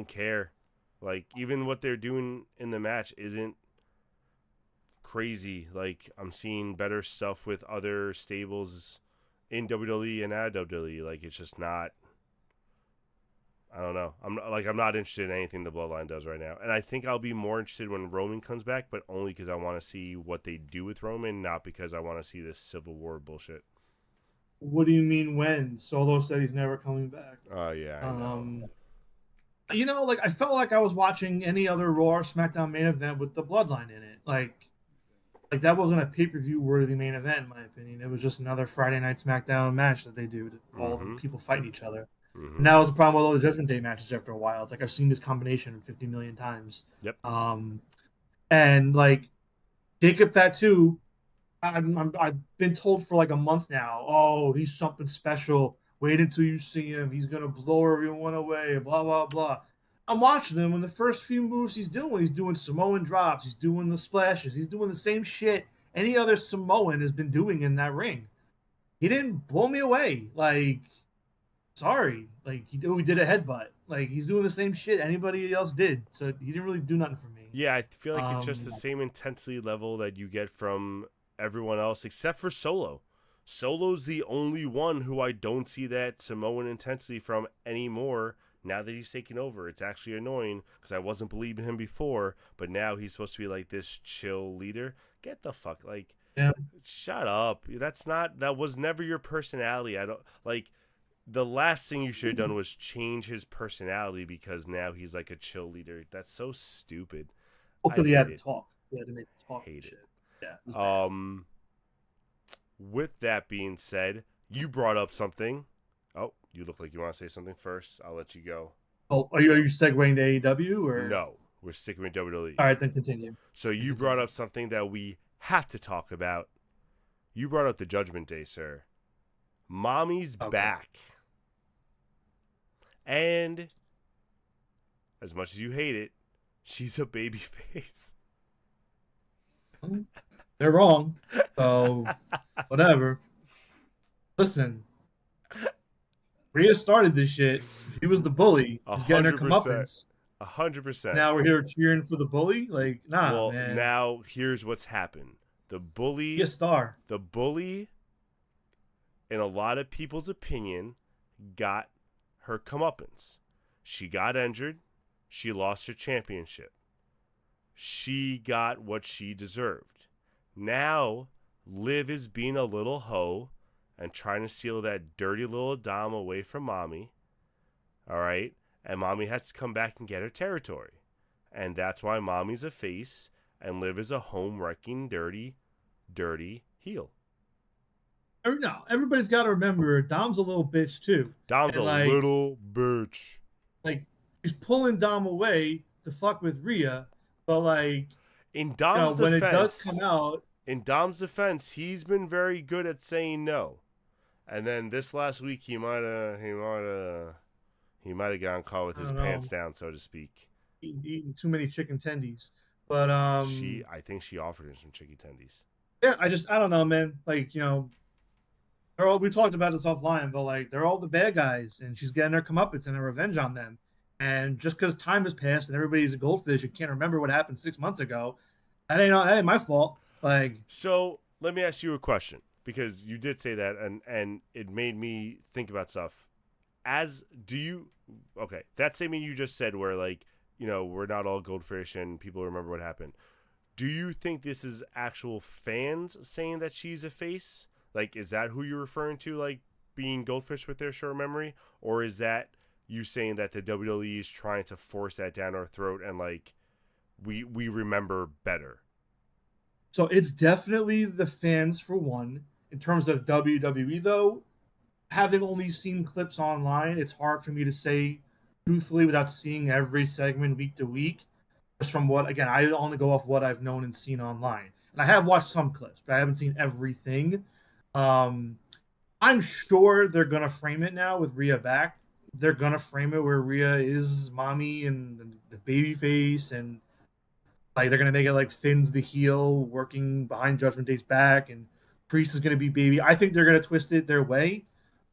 care. Like even what they're doing in the match isn't crazy. Like I'm seeing better stuff with other stables in WWE and at WWE. Like it's just not. I don't know. I'm not interested in anything the Bloodline does right now. And I think I'll be more interested when Roman comes back, but only because I want to see what they do with Roman, not because I want to see this Civil War bullshit. What do you mean when? Solo said he's never coming back. Oh, yeah, I know. You know, like I felt like I was watching any other Raw or SmackDown main event with the Bloodline in it. Like that wasn't a pay-per-view worthy main event, in my opinion. It was just another Friday Night SmackDown match that they do. All the people fighting each other. Mm-hmm. And that was the problem with all the Judgment Day matches after a while. It's like I've seen this combination 50 million times. Yep. And like Jacob Fatu, I've been told for like a month now, oh, he's something special. Wait until you see him. He's going to blow everyone away, blah, blah, blah. I'm watching him, and the first few moves he's doing Samoan drops. He's doing the splashes. He's doing the same shit any other Samoan has been doing in that ring. He didn't blow me away. Like, sorry. Like, he did a headbutt. Like, he's doing the same shit anybody else did. So he didn't really do nothing for me. Yeah, I feel like it's just the same intensity level that you get from everyone else except for Solo. Solo's the only one who I don't see that Samoan intensity from anymore now that he's taking over. It's actually annoying because I wasn't believing him before, but now he's supposed to be like this chill leader. Get the fuck, like, yeah. Shut up. That was never your personality. I don't, like, the last thing you should have done was change his personality because now he's like a chill leader. That's so stupid. Well, because he had to talk. He had to make the talk. Hate it. Yeah. With that being said, you brought up something. Oh, you look like you want to say something first. I'll let you go. Oh, are you segueing to AEW or no? We're sticking with WWE. All right, then continue. So you brought up something that we have to talk about. You brought up the Judgment Day, sir. Mommy's back, and as much as you hate it, she's a baby face. They're wrong. So, whatever. Listen. Rhea started this shit. She was the bully. She's getting her comeuppance. 100%. Now we're here cheering for the bully? Like, nah, well, man. Now, here's what's happened. The bully... Be a star. The bully, in a lot of people's opinion, got her comeuppance. She got injured. She lost her championship. She got what she deserved. Now, Liv is being a little hoe and trying to steal that dirty little Dom away from Mommy. All right? And Mommy has to come back and get her territory. And that's why Mommy's a face and Liv is a home-wrecking, dirty heel. No, everybody's got to remember, Dom's a little bitch, too. Dom's a little bitch. Like, he's pulling Dom away to fuck with Rhea, but, like... In Dom's when defense, it does come out, in Dom's defense, he's been very good at saying no. And then this last week, he might have gotten caught with I his don't pants know, down, so to speak. eating too many chicken tendies. But I think she offered him some chicken tendies. yeah, I don't know, man. Like they're all we talked about this offline, but like they're all the bad guys, and she's getting her comeuppance and her revenge on them. And just because time has passed and everybody's a goldfish and can't remember what happened 6 months ago, that ain't my fault. Like, So let me ask you a question because you did say that, and it made me think about stuff. As do you? Okay, that statement you just said, where like we're not all goldfish and people remember what happened. Do you think this is actual fans saying that she's a face? Like, is that who you're referring to, like, being goldfish with their short memory? Or is that you saying that the WWE is trying to force that down our throat and, like, we remember better? so it's definitely the fans for one. In terms of WWE, though, having only seen clips online, it's hard for me to say truthfully without seeing every segment week to week. Just from what, again, I only go off what I've known and seen online. And I have watched some clips, but I haven't seen everything. Um, I'm sure they're gonna frame it now with Rhea back. They're gonna frame it where Rhea is mommy and the baby face, and like they're gonna make it like Finn's the heel working behind Judgment Day's back, and Priest is gonna be baby. I think they're gonna twist it their way,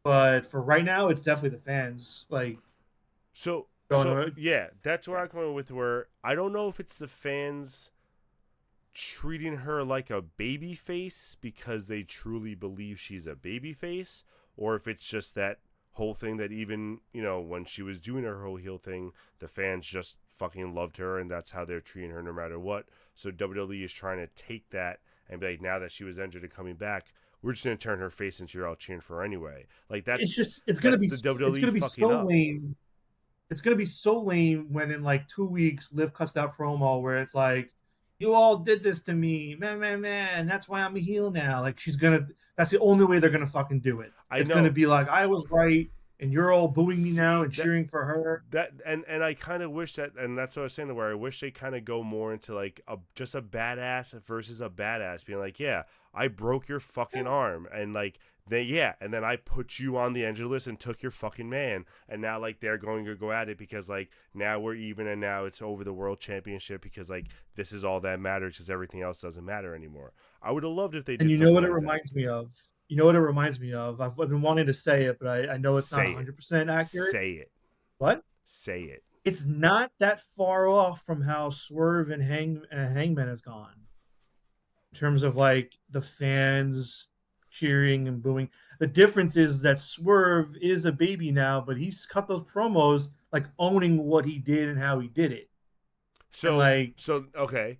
but for right now, it's definitely the fans like going So to. yeah, that's where I'm coming with. Where I don't know if it's the fans treating her like a baby face because they truly believe she's a baby face, or if it's just that whole thing that even when she was doing her whole heel thing, the fans just fucking loved her and that's how they're treating her no matter what. So WWE is trying to take that and be like, now that she was injured and coming back, we're just gonna turn her face and you're all cheering for her anyway. Like It's that's just it's gonna that's be the it's WWE gonna be fucking so up. lame. It's gonna be so lame when in like 2 weeks Liv cuts that promo where it's like, "You all did this to me, man. That's why I'm a heel now." Like she's gonna. That's the only way they're gonna fucking do it. I It's gonna know. be like I was right, and you're all booing me now See and that cheering for her. and I kind of wish that, and that's what I was saying, where I wish they kind of go more into like just a badass versus a badass, being like, yeah, I broke your fucking arm, and like and then I put you on the injured list and took your fucking man, and now like they're going to go at it because like now we're even, and now it's over the world championship because like this is all that matters because everything else doesn't matter anymore. I would have loved if they And did you know something what it like that. reminds me of? You know what it reminds me of? I've been wanting to say it, but I know it's not Say it, 100% accurate. say it, What? say it. It's not that far off from how Swerve and Hangman has gone in terms of like the fans cheering and booing. The difference is that Swerve is a baby now, but he's cut those promos like owning what he did and how he did it. And So like so okay,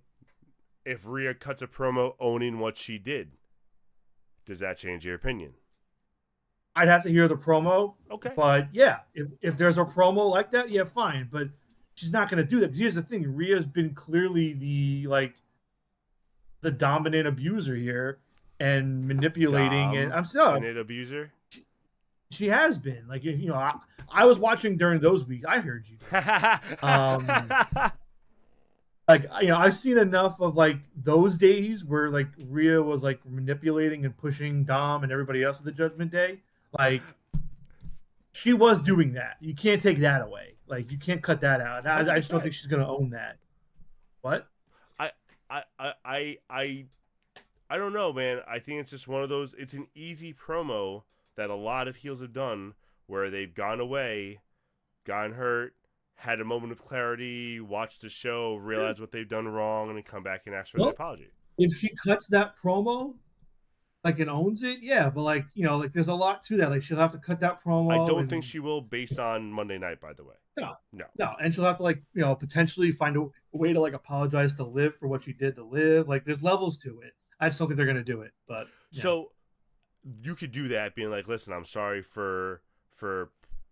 if Rhea cuts a promo owning what she did, does that change your opinion? I'd have to hear the promo, Okay. but yeah, if there's a promo like that, yeah, fine. But she's not gonna do that. Because here's the thing: Rhea's been clearly the dominant abuser here and manipulating, and I'm still Dominant abuser. she has been like if I was watching during those weeks. I heard you. Um, like I've seen enough of like those days where like Rhea was like manipulating and pushing Dom and everybody else at the Judgment Day. Like she was doing that. You can't take that away. Like you can't cut that out. I just don't 100%. think she's gonna own that. What? I I don't know, man. I think it's just one of those. It's an easy promo that a lot of heels have done, where they've gone away, gotten hurt, had a moment of clarity, watched the show, realized what they've done wrong, and then come back and ask for the Well, apology. if she cuts that promo, like and owns it, yeah. But like like there's a lot to that. Like she'll have to cut that I promo, don't think and she will, based on Monday night. By the way, no, no. no, and she'll have to like potentially find a way to like apologize to Liv for what she did to Liv. Like there's levels to it. I just don't think they're gonna do it. But So you could do that, being like, "Listen, I'm sorry for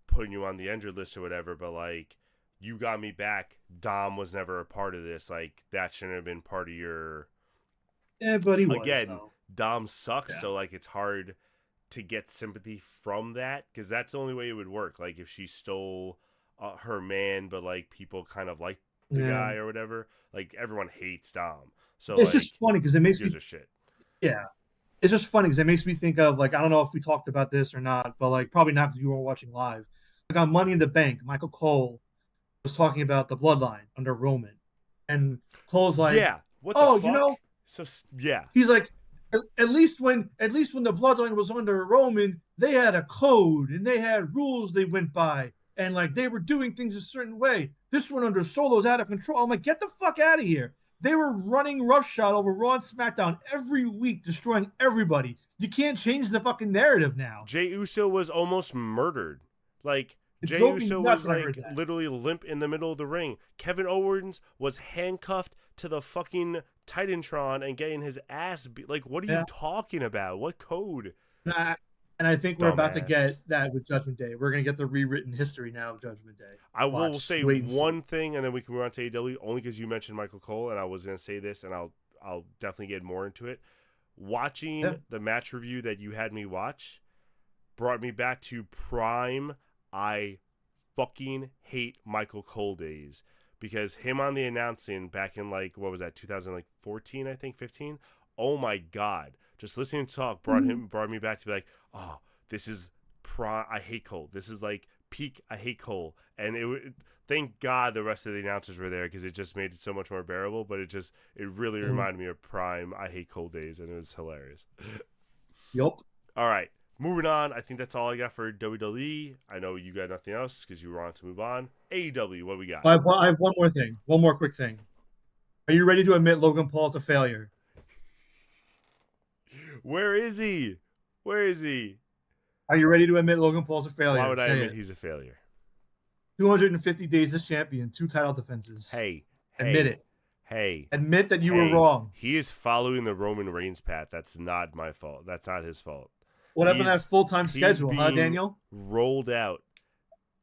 putting you on the injured list or whatever, but like, you got me back. Dom was never a part of this. Like, that shouldn't have been part of your." yeah, but he was Again, though. Dom sucks, Yeah, so like it's hard to get sympathy from that because that's the only way it would work. Like if she stole her man, but like people kind of like the yeah. guy or whatever. Like everyone hates Dom, so It's just like funny because it who makes gives me a shit? Yeah, it's just funny because it makes me think of like I don't know if we talked about this or not, but like probably not because you weren't watching live. Like on Money in the Bank, Michael Cole was talking about the bloodline under Roman, and Cole's like, Yeah. What the "Oh, fuck? So yeah. he's like, at least when the bloodline was under Roman, they had a code and they had rules they went by, and like they were doing things a certain way. This one under Solo's out of control. I'm like, get the fuck out of here. They were running roughshod over Raw and SmackDown every week, destroying everybody. You can't change the fucking narrative now. Jey Uso was almost murdered. Like It Jey drove me Uso nuts was when I heard like that. literally limp in the middle of the ring. Kevin Owens was handcuffed to the fucking Titantron and getting his ass beat. Like, what are you Yeah. talking about? What code? And I think we're about to Dumbass. get that with Judgment Day. We're gonna get the rewritten history now of Judgment Day. I will Watch, say wait and see. one thing, and then we can move on to AEW. Only because you mentioned Michael Cole, and I was gonna say this, and I'll definitely get more into it. Yeah. Watching the match review that you had me watch brought me back to prime. I fucking hate Michael Cole days because him on the announcing back in like what was that 2014 I think 15. Oh my god, just listening to talk brought me back to be like, oh, this is prime. I hate Cole. This is like peak. I hate Cole, and thank God the rest of the announcers were there because it just made it so much more bearable. But it really Mhm. reminded me of prime. I hate Cole days, and it was hilarious. Yup. All right. Moving on, I think that's all I got for WWE. I know you got nothing else because you were on to move on. AEW, what do we got? I have one more thing. One more quick thing. Are you ready to admit Logan Paul's a failure? Where is he? Where is he? Are you ready to admit Logan Paul's a Why failure? would I Say admit it. he's a failure? 250 days as champion, 2 title defenses. Hey, Admit hey, it. hey, Admit that you were hey. wrong. He is following the Roman Reigns path. That's not my fault. That's not his fault. What happened to that full-time He's schedule, huh, being Daniel? rolled out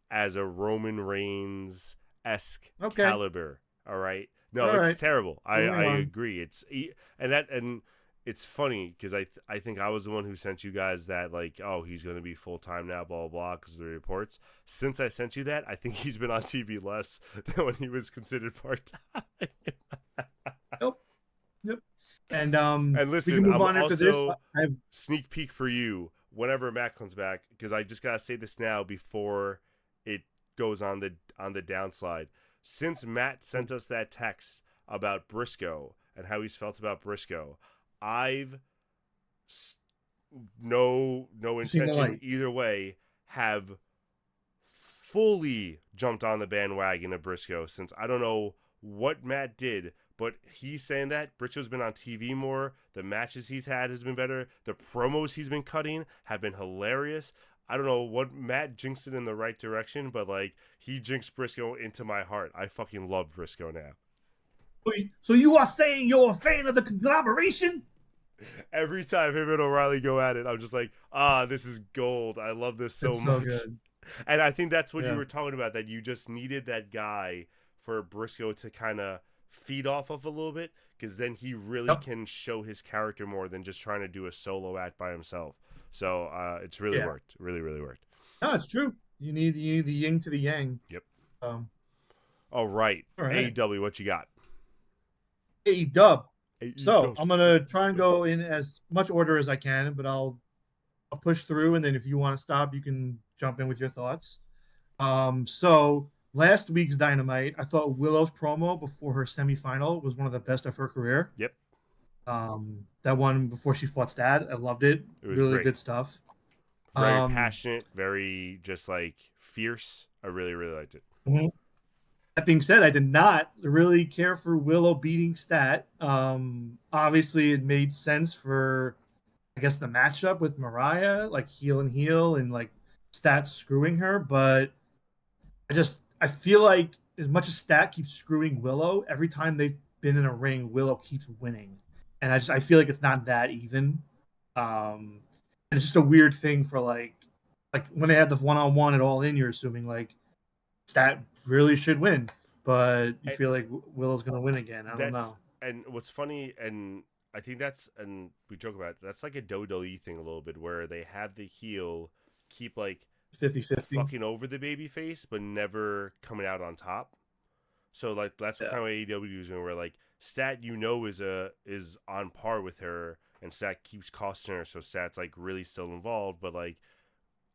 as a Roman Reigns esque Okay. caliber. All right. No, All it's right. terrible. I Moving on. agree. And it's funny because I think I was the one who sent you guys that like, oh, he's going to be full time now, blah blah blah, because of the reports. Since I sent you that, I think he's been on TV less than when he was considered part time. Nope. Yep. And And we can listen, move I'm on after this. also I have sneak peek for you whenever Matt comes back because I just gotta say this now before it goes on the downslide. Since Matt sent us that text about Briscoe and how he's felt about Briscoe, I've no seen the intention light. either way have fully jumped on the bandwagon of Briscoe since I don't know what Matt did, but he's saying that Briscoe's been on TV more. The matches he's had has been better. The promos he's been cutting have been hilarious. I don't know what Matt jinxed it in the right direction, but like he jinxed Briscoe into my heart. I fucking love Briscoe now. So you are saying you're a fan of the conglomeration? Every time him and O'Reilly go at it, I'm just like, this is gold. I love this so It's so much. good. And I think that's what you Yeah. were talking about, that you just needed that guy for Briscoe to kind of feed off of a little bit, because then he really Yep. can show his character more than just trying to do a solo act by himself. So it's really Yeah. worked. Really, really worked. No, it's true. You need the yin to the yang. Yep. Um. All right. All right. AEW, what you got? Dub. So AEW. I'm gonna try and go in as much order as I can, but I'll push through, and then if you want to stop, you can jump in with your thoughts. So last week's Dynamite, I thought Willow's promo before her semifinal was one of the best of her career. Yep. That one before she fought Stat, I loved it. It was Really great. good stuff. Very passionate, very just like fierce. I really, really liked it. Mhm. That being said, I did not really care for Willow beating Stat. Obviously, it made sense for, I guess, the matchup with Mariah, like heel and heel, and like Stat screwing her. But I feel like as much as Stat keeps screwing Willow, every time they've been in a ring, Willow keeps winning, and I feel like it's not that even. And it's just a weird thing for like when they had the one-on-one at All In, you're assuming like Stat really should win, but you And feel like Willow's gonna win again. I don't that's know. and what's funny, and I think and we joke about it, that's like a WWE thing a little bit, where they have the heel keep like 50-50. fucking over the baby face, but never coming out on top. So like that's what Yeah. kind of AEW is doing, where like Stat is on par with her, and Stat keeps costing her, so Stat's like really still involved, but like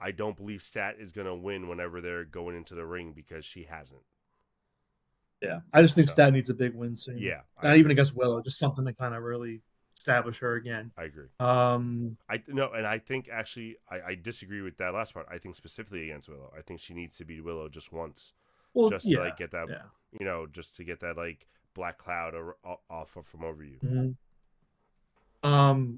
I don't believe Stat is gonna win whenever they're going into the ring because she hasn't. Yeah, I just think So Stat needs a big win soon. yeah, I Not even agree. against Willow, just something to kind of really establish her again. I agree. Um, I no, and I think actually I disagree with that last part. I think specifically against Willow, I think she needs to beat Willow just once, well, just to yeah, like get that, yeah. just to get that like black cloud off of from over you. Mhm.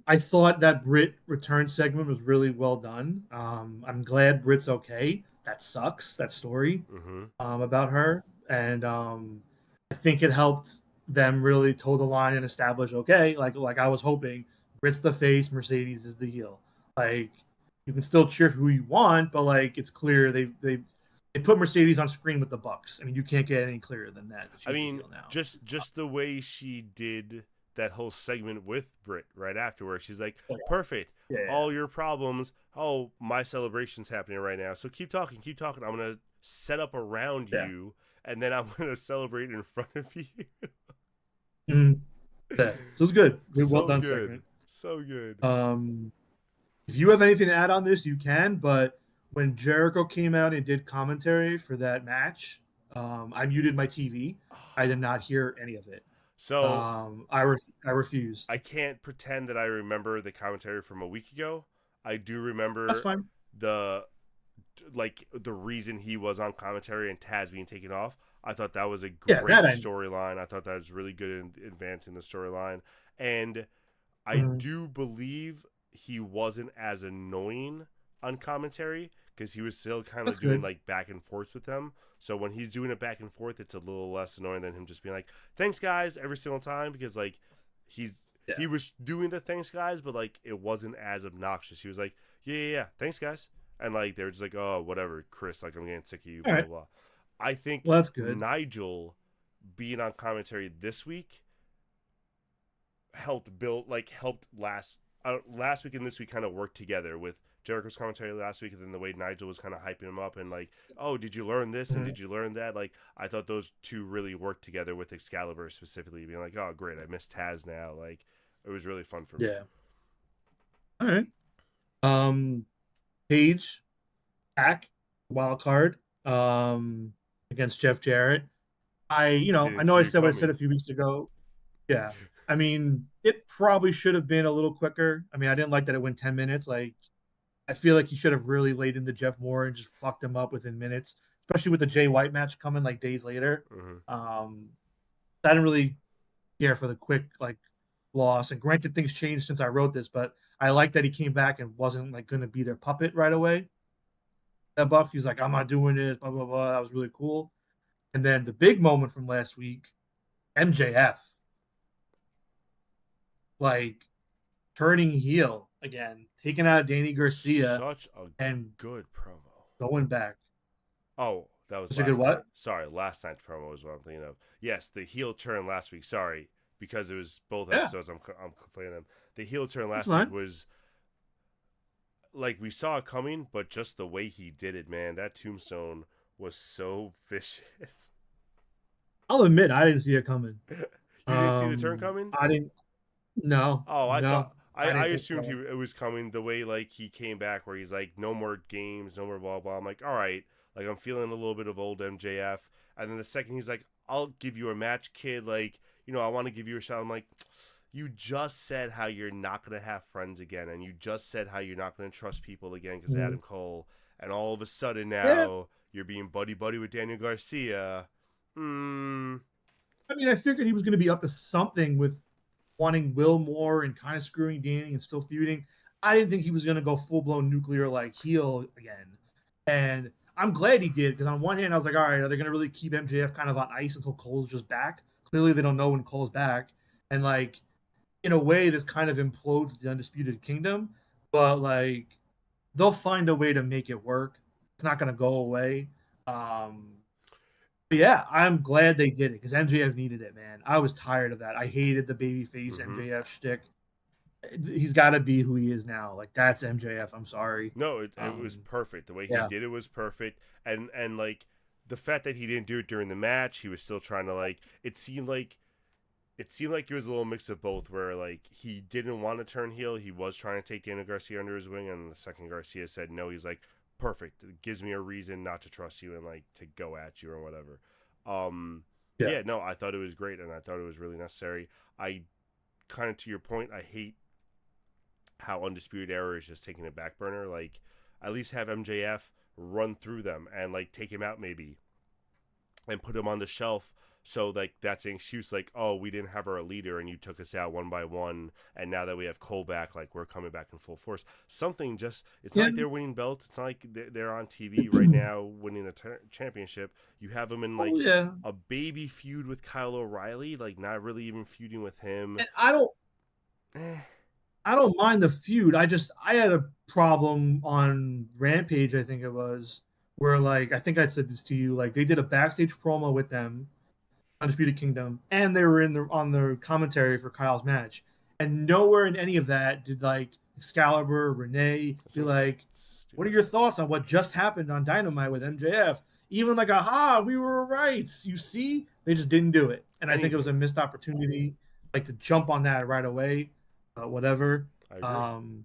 I thought that Brit return segment was really well done. I'm glad Brit's okay. That sucks, that story Mm-hmm. about her. And I think it helped them really toe the line and establish, okay, like I was hoping, Brit's the face, Mercedes is the heel. Like you can still cheer for who you want, but like it's clear they put Mercedes on screen with the Bucks. I mean, you can't get any clearer than that I she's the mean, heel now. just the way she did that whole segment with Brit right afterwards. She's like, Yeah, perfect. yeah, All your problems. Oh, my celebration's happening right now. So keep talking, keep talking. I'm gonna set up around yeah. you, and then I'm gonna celebrate in front of you. Mhm. Yeah. So it's good. Good, well So done good, segment. so good. Um, if you have anything to add on this, you can. But when Jericho came out and did commentary for that match, I muted my TV. I did not hear any of it. So I refused. I can't pretend that I remember the commentary from a week ago. I do That's remember fine. the the reason he was on commentary and Taz being taken off. I thought that was a Yeah, that great I. storyline. I thought that was really good in advancing the storyline, and I Mhm. do believe he wasn't as annoying on commentary because he was still kind of That's doing good. like back and forth with them. So when he's doing it back and forth, it's a little less annoying than him just being like, "Thanks, guys," every single time because like he's Yeah. he was doing the thanks guys, but like it wasn't as obnoxious. He was like, "Yeah, yeah, yeah, thanks, guys," and like they were just like, "Oh, whatever, Chris. Like I'm getting sick of you." All Blah blah right. blah. I think Well, that's good. Nigel being on commentary this week helped last week and this week kind of work together with Jericho's commentary last week, and then the way Nigel was kind of hyping him up and like, oh, did you learn this and Mhm. did you learn that? Like, I thought those two really worked together with Excalibur specifically, being like, oh, great, I miss Taz now. Like, it was really fun for me. Yeah. All right. Um, Page back wild card. Against Jeff Jarrett. I Didn't know see I it said what I said a coming. few weeks ago. Yeah. I mean, it probably should have been a little quicker. I mean, I didn't like that it went 10 minutes. Like, I feel like he should have really laid into Jeff Moore and just fucked him up within minutes, especially with the Jay White match coming like days later. Mm-hmm. Um, I didn't really care for the quick like loss. And granted, things changed since I wrote this, but I like that he came back and wasn't like going to be their puppet right away. That Buck, he's like, I'm not doing this, blah blah blah. That was really cool. And then the big moment from last week, MJF, like turning heel again, taking out Danny Garcia Such a and good promo. going back. Oh, that was It's a good last night. what? Sorry, last night's promo is what I'm thinking of. Yes, the heel turn last week. Sorry, because it was both Yeah, episodes. I'm complaining them. The heel turn that's last week fine. was like we saw it coming, but just the way he did it, man, that tombstone was so vicious. I'll admit I didn't see it coming. You didn't see the turn coming? I didn't. No, Oh, I no, thought I I didn't think assumed so. it was coming the way like he came back where he's like no more games, no more blah blah. I'm like, all right, like I'm feeling a little bit of old MJF, and then the second he's like, I'll give you a match, kid. Like I want to give you a shot. I'm like, you just said how you're not gonna have friends again, and you just said how you're not gonna trust people again because Mhm. Adam Cole, and all of a sudden Yeah, now you're being buddy buddy with Daniel Garcia. Hmm. I mean, I figured he was going to be up to something with wanting Will Moore and kind of screwing Danny and still feuding. I didn't think he was going to go full blown nuclear like heel again. And I'm glad he did because on one hand, I was like, all right, are they going to really keep MJF kind of on ice until Cole's just back? Clearly, they don't know when Cole's back. And like, in a way, this kind of implodes the Undisputed Kingdom, but like, they'll find a way to make it work. It's not going to go away. Um, but yeah, I'm glad they did it because MJF needed it, man. I was tired of that. I hated the babyface Mm-hmm. MJF shtick. He's got to be who he is now. Like that's MJF. I'm sorry. No, it was perfect. The way he Yeah, did it was perfect, and like the fact that he didn't do it during the match, he was still trying to like. It seemed like it seemed like it was a little mix of both, where like he didn't want to turn heel. He was trying to take Daniel Garcia under his wing, and the second Garcia said no, he's like, perfect. It gives me a reason not to trust you and like to go at you or whatever. Yeah. Yeah, no, I thought it was great, and I thought it was really necessary. I kind of, to your point, I hate how Undisputed Era is just taking a back burner. Like, at least have MJF run through them and like take him out maybe and put him on the shelf, so like that's an excuse, like, oh, we didn't have our leader and you took us out one by one, and now that we have Cole back, like we're coming back in full force. Something just, it's not Yeah. like they're winning belts, it's not like they're on TV right now winning a championship. You have them in Oh like yeah. a baby feud with Kyle O'Reilly, like not really even feuding with him. And I don't mind the feud. I had a problem on Rampage, I think it was, where like I think I said this to you, like they did a backstage promo with them, Undisputed Kingdom, and they were in the on the commentary for Kyle's match. And nowhere in any of that did like Excalibur, Renee be like, what are your thoughts on what just happened on Dynamite with MJF? Even like, aha, we were right. You see, they just didn't do it. And I think it was a missed opportunity, like to jump on that right away. Whatever. I agree.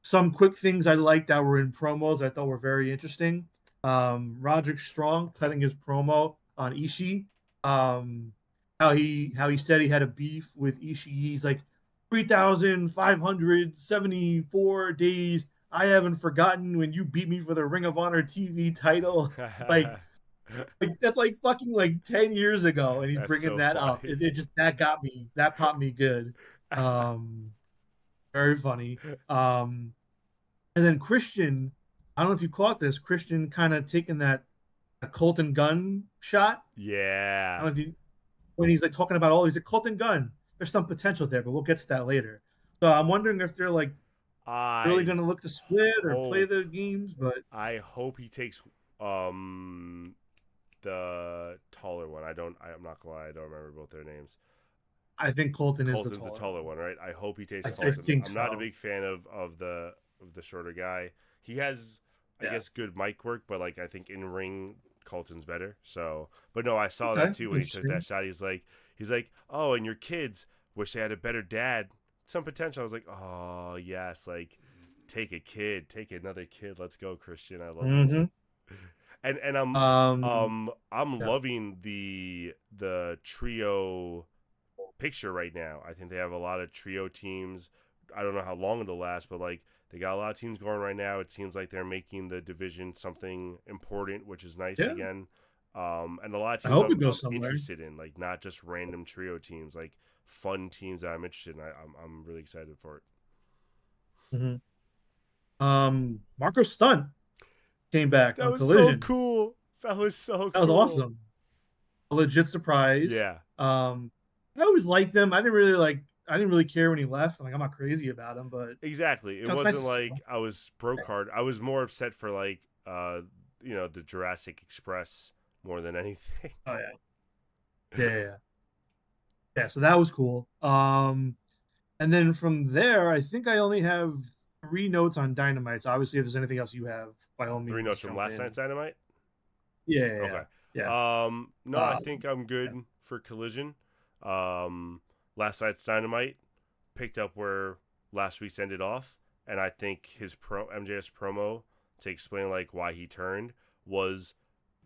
Some quick things I liked that were in promos I thought were very interesting. Roderick Strong cutting his promo on Ishii. How he said he had a beef with Ishii. He's like 3,574 days. I haven't forgotten when you beat me for the Ring of Honor TV title. like, that's like fucking like 10 years ago, and he's That's bringing so that funny. up. It just that got me. That popped me good. Very funny. And then Christian, I don't know if you caught this. Christian kind of taking that Colton Gunn shot. I Yeah. don't know if you, when he's like talking about all these, like, Colton Gunn, there's some potential there, but we'll get to that later. So I'm wondering if they're like really going to look to split or play the games. But I hope he takes the taller one. I'm not gonna lie, I don't remember both their names. I think Colton's the taller one, right? I hope he takes Colton. I think I'm not a big fan of the shorter guy. He has, I guess, good mic work, but like I think in ring Colton's better. So, but no, I saw that too when he took that shot. He's like, oh, and your kids wish they had a better dad. Some potential. I was like, oh yes, like take a kid, take another kid. Let's go, Christian. I love this. And I'm loving the trio picture right now. I think they have a lot of trio teams. I don't know how long it'll last, but like they got a lot of teams going right now. It seems like they're making the division something important, which is nice again. And a lot of teams I'm interested in, like not just random trio teams, like fun teams that I'm interested in. I'm really excited for it. Marco Stunt came back on Collision. So cool. That was so cool. That was awesome. A legit surprise. Yeah. I always liked him. I didn't really care when he left. Like, I'm not crazy about him, but exactly. It wasn't nice like I was broke hard. I was more upset for like the Jurassic Express more than anything. Oh yeah. Yeah, so that was cool. And then from there, I think I only have 3 notes on Dynamite. So obviously, if there's anything else you have, by all means. 3 notes from last night's Dynamite? Yeah. Okay. Yeah. No, I think I'm good for Collision. Last night's Dynamite picked up where last week's ended off, and I think his MJS promo to explain like why he turned was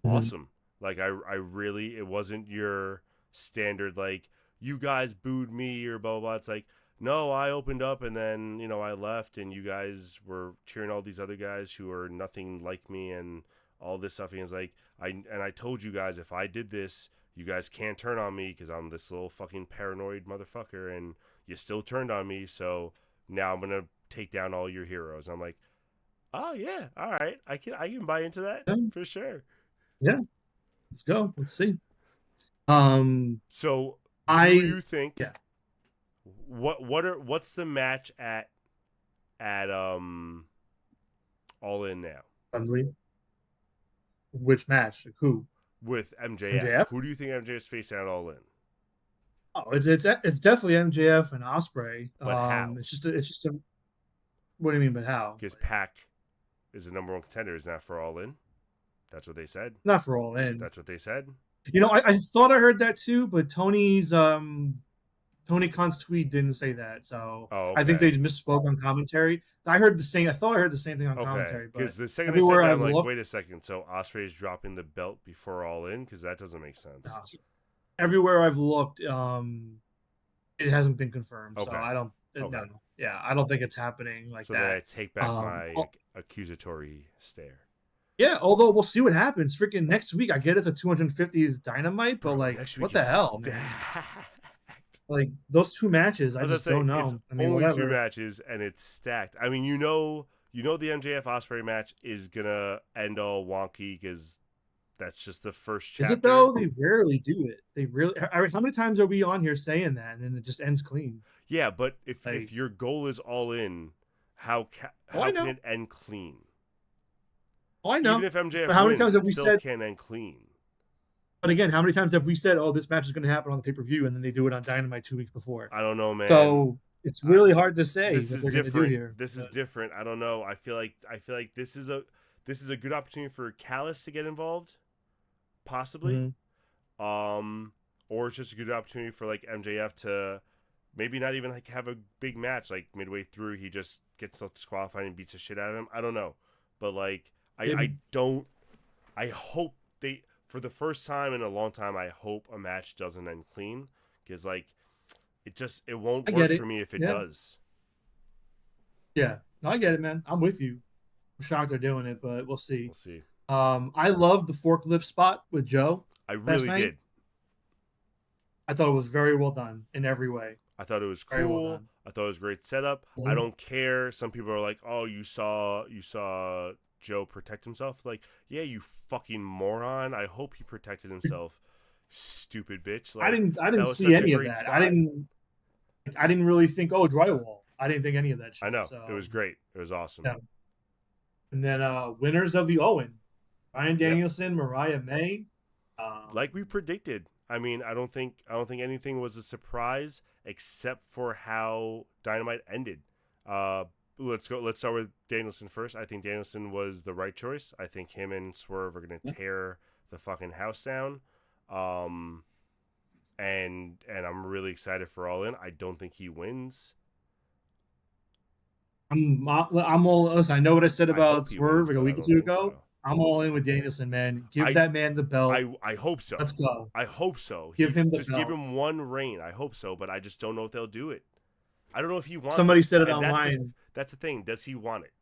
awesome. Like I really, it wasn't your standard like you guys booed me or blah blah blah. It's like, no, I opened up and then I left, and you guys were cheering all these other guys who are nothing like me and all this stuff. And it's like I told you guys, if I did this, you guys can't turn on me because I'm this little fucking paranoid motherfucker, and you still turned on me. So now I'm gonna take down all your heroes. And I'm like, oh yeah, all right, I can buy into that for sure. Yeah, let's go. Let's see. So do you think? Yeah. What's the match at All In now? Which match? Who? With MJF. Who do you think MJF's facing at All In? Oh, it's definitely MJF and Ospreay. But how? It's just a. What do you mean? But how? Because Pac is the #1 contender. Is not for All In. That's what they said. Not for All In. That's what they said. I thought I heard that too, but Tony Khan's tweet didn't say that, so Oh, I think they okay. misspoke on commentary. I heard the same. I thought I heard the same thing on Okay, commentary, but because the second they said everywhere that, I've I'm like, looked, wait a second. So Osprey's dropping the belt before All In? Because that doesn't make sense. everywhere I've looked, it hasn't been confirmed. So Okay. I don't. Okay. No, yeah, I don't think it's happening like So then I that. take back my accusatory stare. Yeah, although we'll see what happens. Freaking next week, I get it's a 250th Dynamite, but Bro, like, next week what the is hell, man? stacked. Like those two matches, I I was gonna just say don't it's know. I mean, only two whatever. matches and it's stacked. I mean, the MJF Osprey match is gonna end all wonky because that's just the first Is it chapter. though? They rarely do it. They really. How many times are we on here saying that, and then it just ends clean? Yeah, but if Like, your goal is All In, how oh, I how can know, it end clean? oh, I Even know. if MJF But how many wins, times have it we still said? can't end clean. But again, how many times have we said, "Oh, this match is going to happen on the pay-per-view," and then they do it on Dynamite 2 weeks before? I don't know, man. So it's really hard to say This what is they're going to do different. here. This is different. I don't know. I feel like this is a good opportunity for Callis to get involved, possibly. Mhm. Or it's just a good opportunity for like MJF to maybe not even like have a big match. Like midway through, he just gets disqualified and beats the shit out of him. I don't know, but like I Maybe. don't. I hope they for the first time in a long time. I hope a match doesn't end clean because like it won't I get work it. for me if it Yeah, does. yeah. No, I get it, man. I'm with you. I'm shocked they're doing it, but we'll see. We'll see. I love the forklift spot with Joe I last really night. did. I thought it was very well done in every way. I thought it was Very well cool. done. I thought it was a great setup. I Mhm. don't care. Some people are like, "Oh, you saw Joe protect himself." Like, yeah, you fucking moron. I hope he protected himself. Stupid bitch. I Like didn't. I that didn't was see such a any of great that. spot. I didn't really think. Oh, drywall. I didn't think any of that I shit. know. It So was great. It was awesome. yeah. And then winners of the Owen, Ryan Yep. Danielson, Mariah May. Like we predicted. I mean, I don't think anything was a surprise except for how Dynamite ended. Uh let's go. Let's start with Danielson first. I think Danielson was the right choice. I think him and Swerve are going to tear the fucking house down. Um and I'm really excited for All In. I don't think he wins. I'm all. Listen, I know what I said I hope about he Swerve wins, like a but I week or don't two think ago. so. I'm all in with Danielson, man. Give I that man the belt. I hope so. Let's go. I hope so. Give He him the just give belt. him one reign. I hope so, but I just don't know if they'll do it. I don't know if he wants it, Somebody said it and online. that's the thing. Does he want it?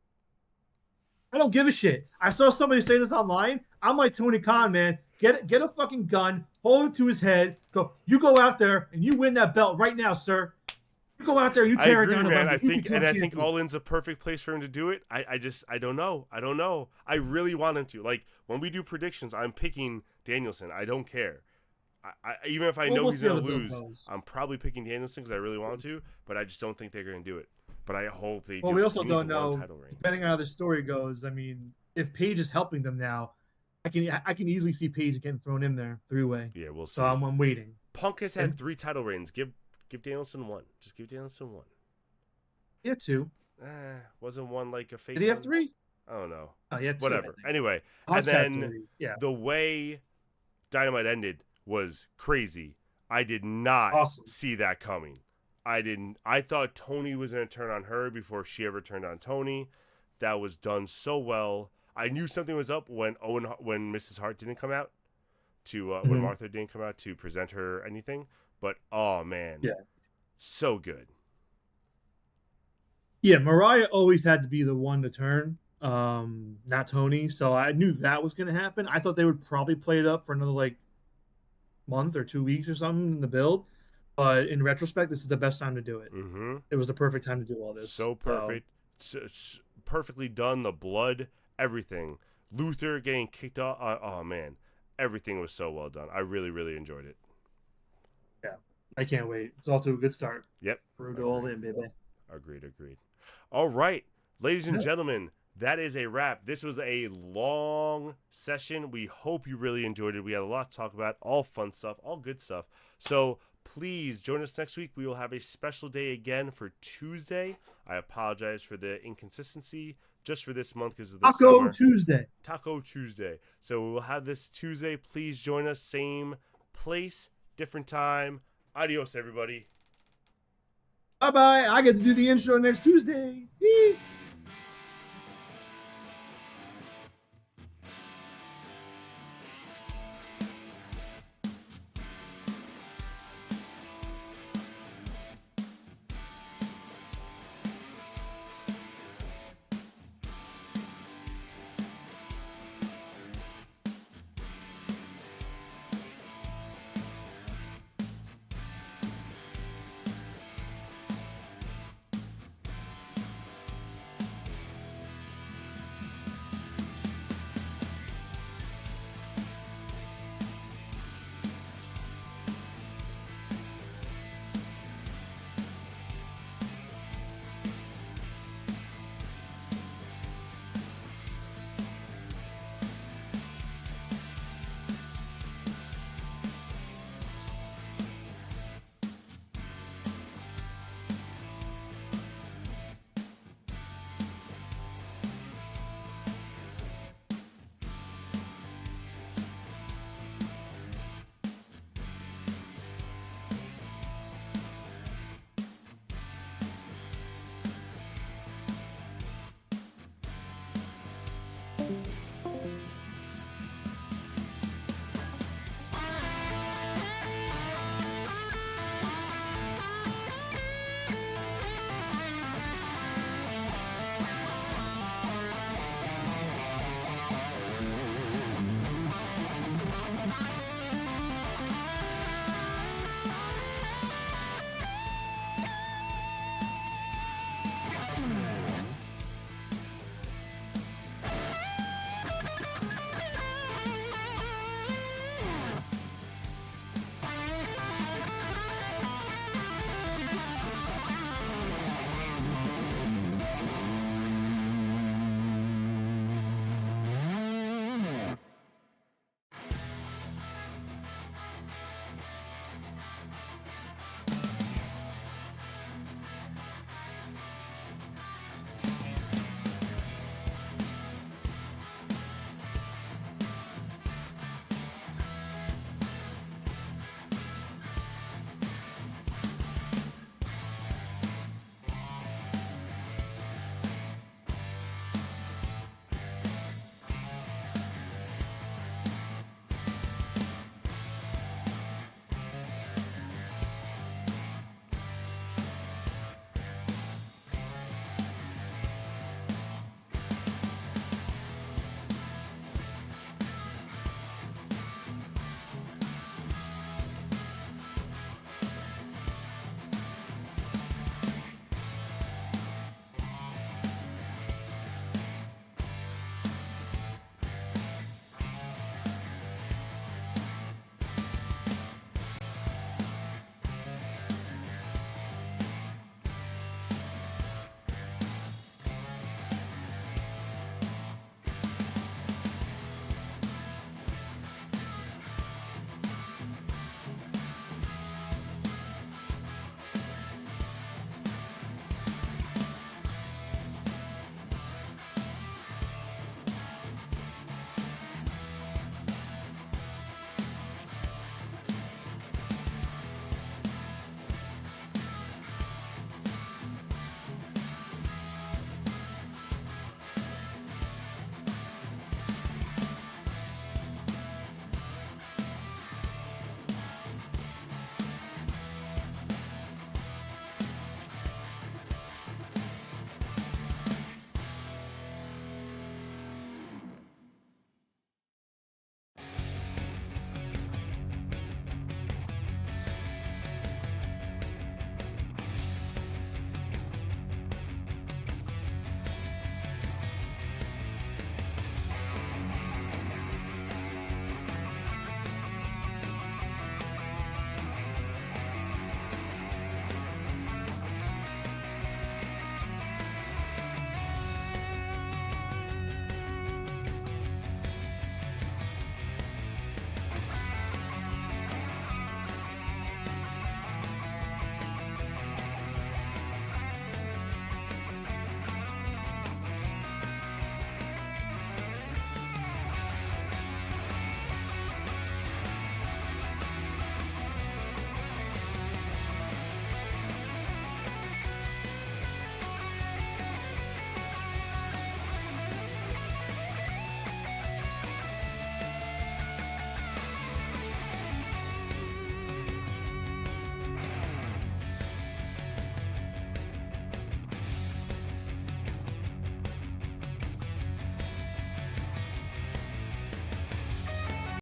I don't give a shit. I saw somebody say this online. I'm like Tony Khan, man. Get a fucking gun, hold it to his head. You go out there and you win that belt right now, sir. You go out there and you I tear it agree, down man. November. You become I think champion. All In's a perfect place for him to do it. I don't know. I don't know. I really want him to. Like when we do predictions, I'm picking Danielson. I don't care. Even if I Well, know we'll he's see how gonna the bill lose, goes. I'm probably picking Danielson because I really want to. But I just don't think they're gonna do it. But I hope they Well, do we it. also He needs don't one know, title reign. depending on how the story goes. I mean, if Paige is helping them now, I can easily see Paige getting thrown in there 3-way. Yeah, we'll see. So I'm waiting. Punk has had And 3 title reigns. Give Danielson one. Just give Danielson one. yeah, 2. Wasn't one like a fake Did he have one? 3? I don't know. Oh, yeah, 2. Whatever. Anyway, and Hawks had then 3. Yeah, the way Dynamite ended was crazy. I did not awesome. see that coming. I didn't. I thought Tony was going to turn on her before she ever turned on Tony. That was done so well. I knew something was up when Mrs. Hart didn't come out to when Mhm. Martha didn't come out to present her anything. But oh man, Yeah. so good. Yeah, Mariah always had to be the one to turn, not Tony. So I knew that was going to happen. I thought they would probably play it up for another like month or 2 weeks or something in the build. But in retrospect, this is the best time to do it. Mm-hmm. It was the perfect time to do all this. So perfect, perfectly done. The blood, everything. Luther getting kicked off. Oh man, everything was so well done. I really, really enjoyed it. Yeah, I can't wait. It's off to a good start. Yep. Road to all in, baby. Agreed. All right, ladies and gentlemen, that is a wrap. This was a long session. We hope you really enjoyed it. We had a lot to talk about, all fun stuff, all good stuff. So please join us next week. We will have a special day again for Tuesday. I apologize for the inconsistency just for this month because of the Taco summer. Tuesday. Taco Tuesday. So we will have this Tuesday. Please join us. Same place, different time. Adios, everybody. Bye-bye. I get to do the intro next Tuesday. Yee.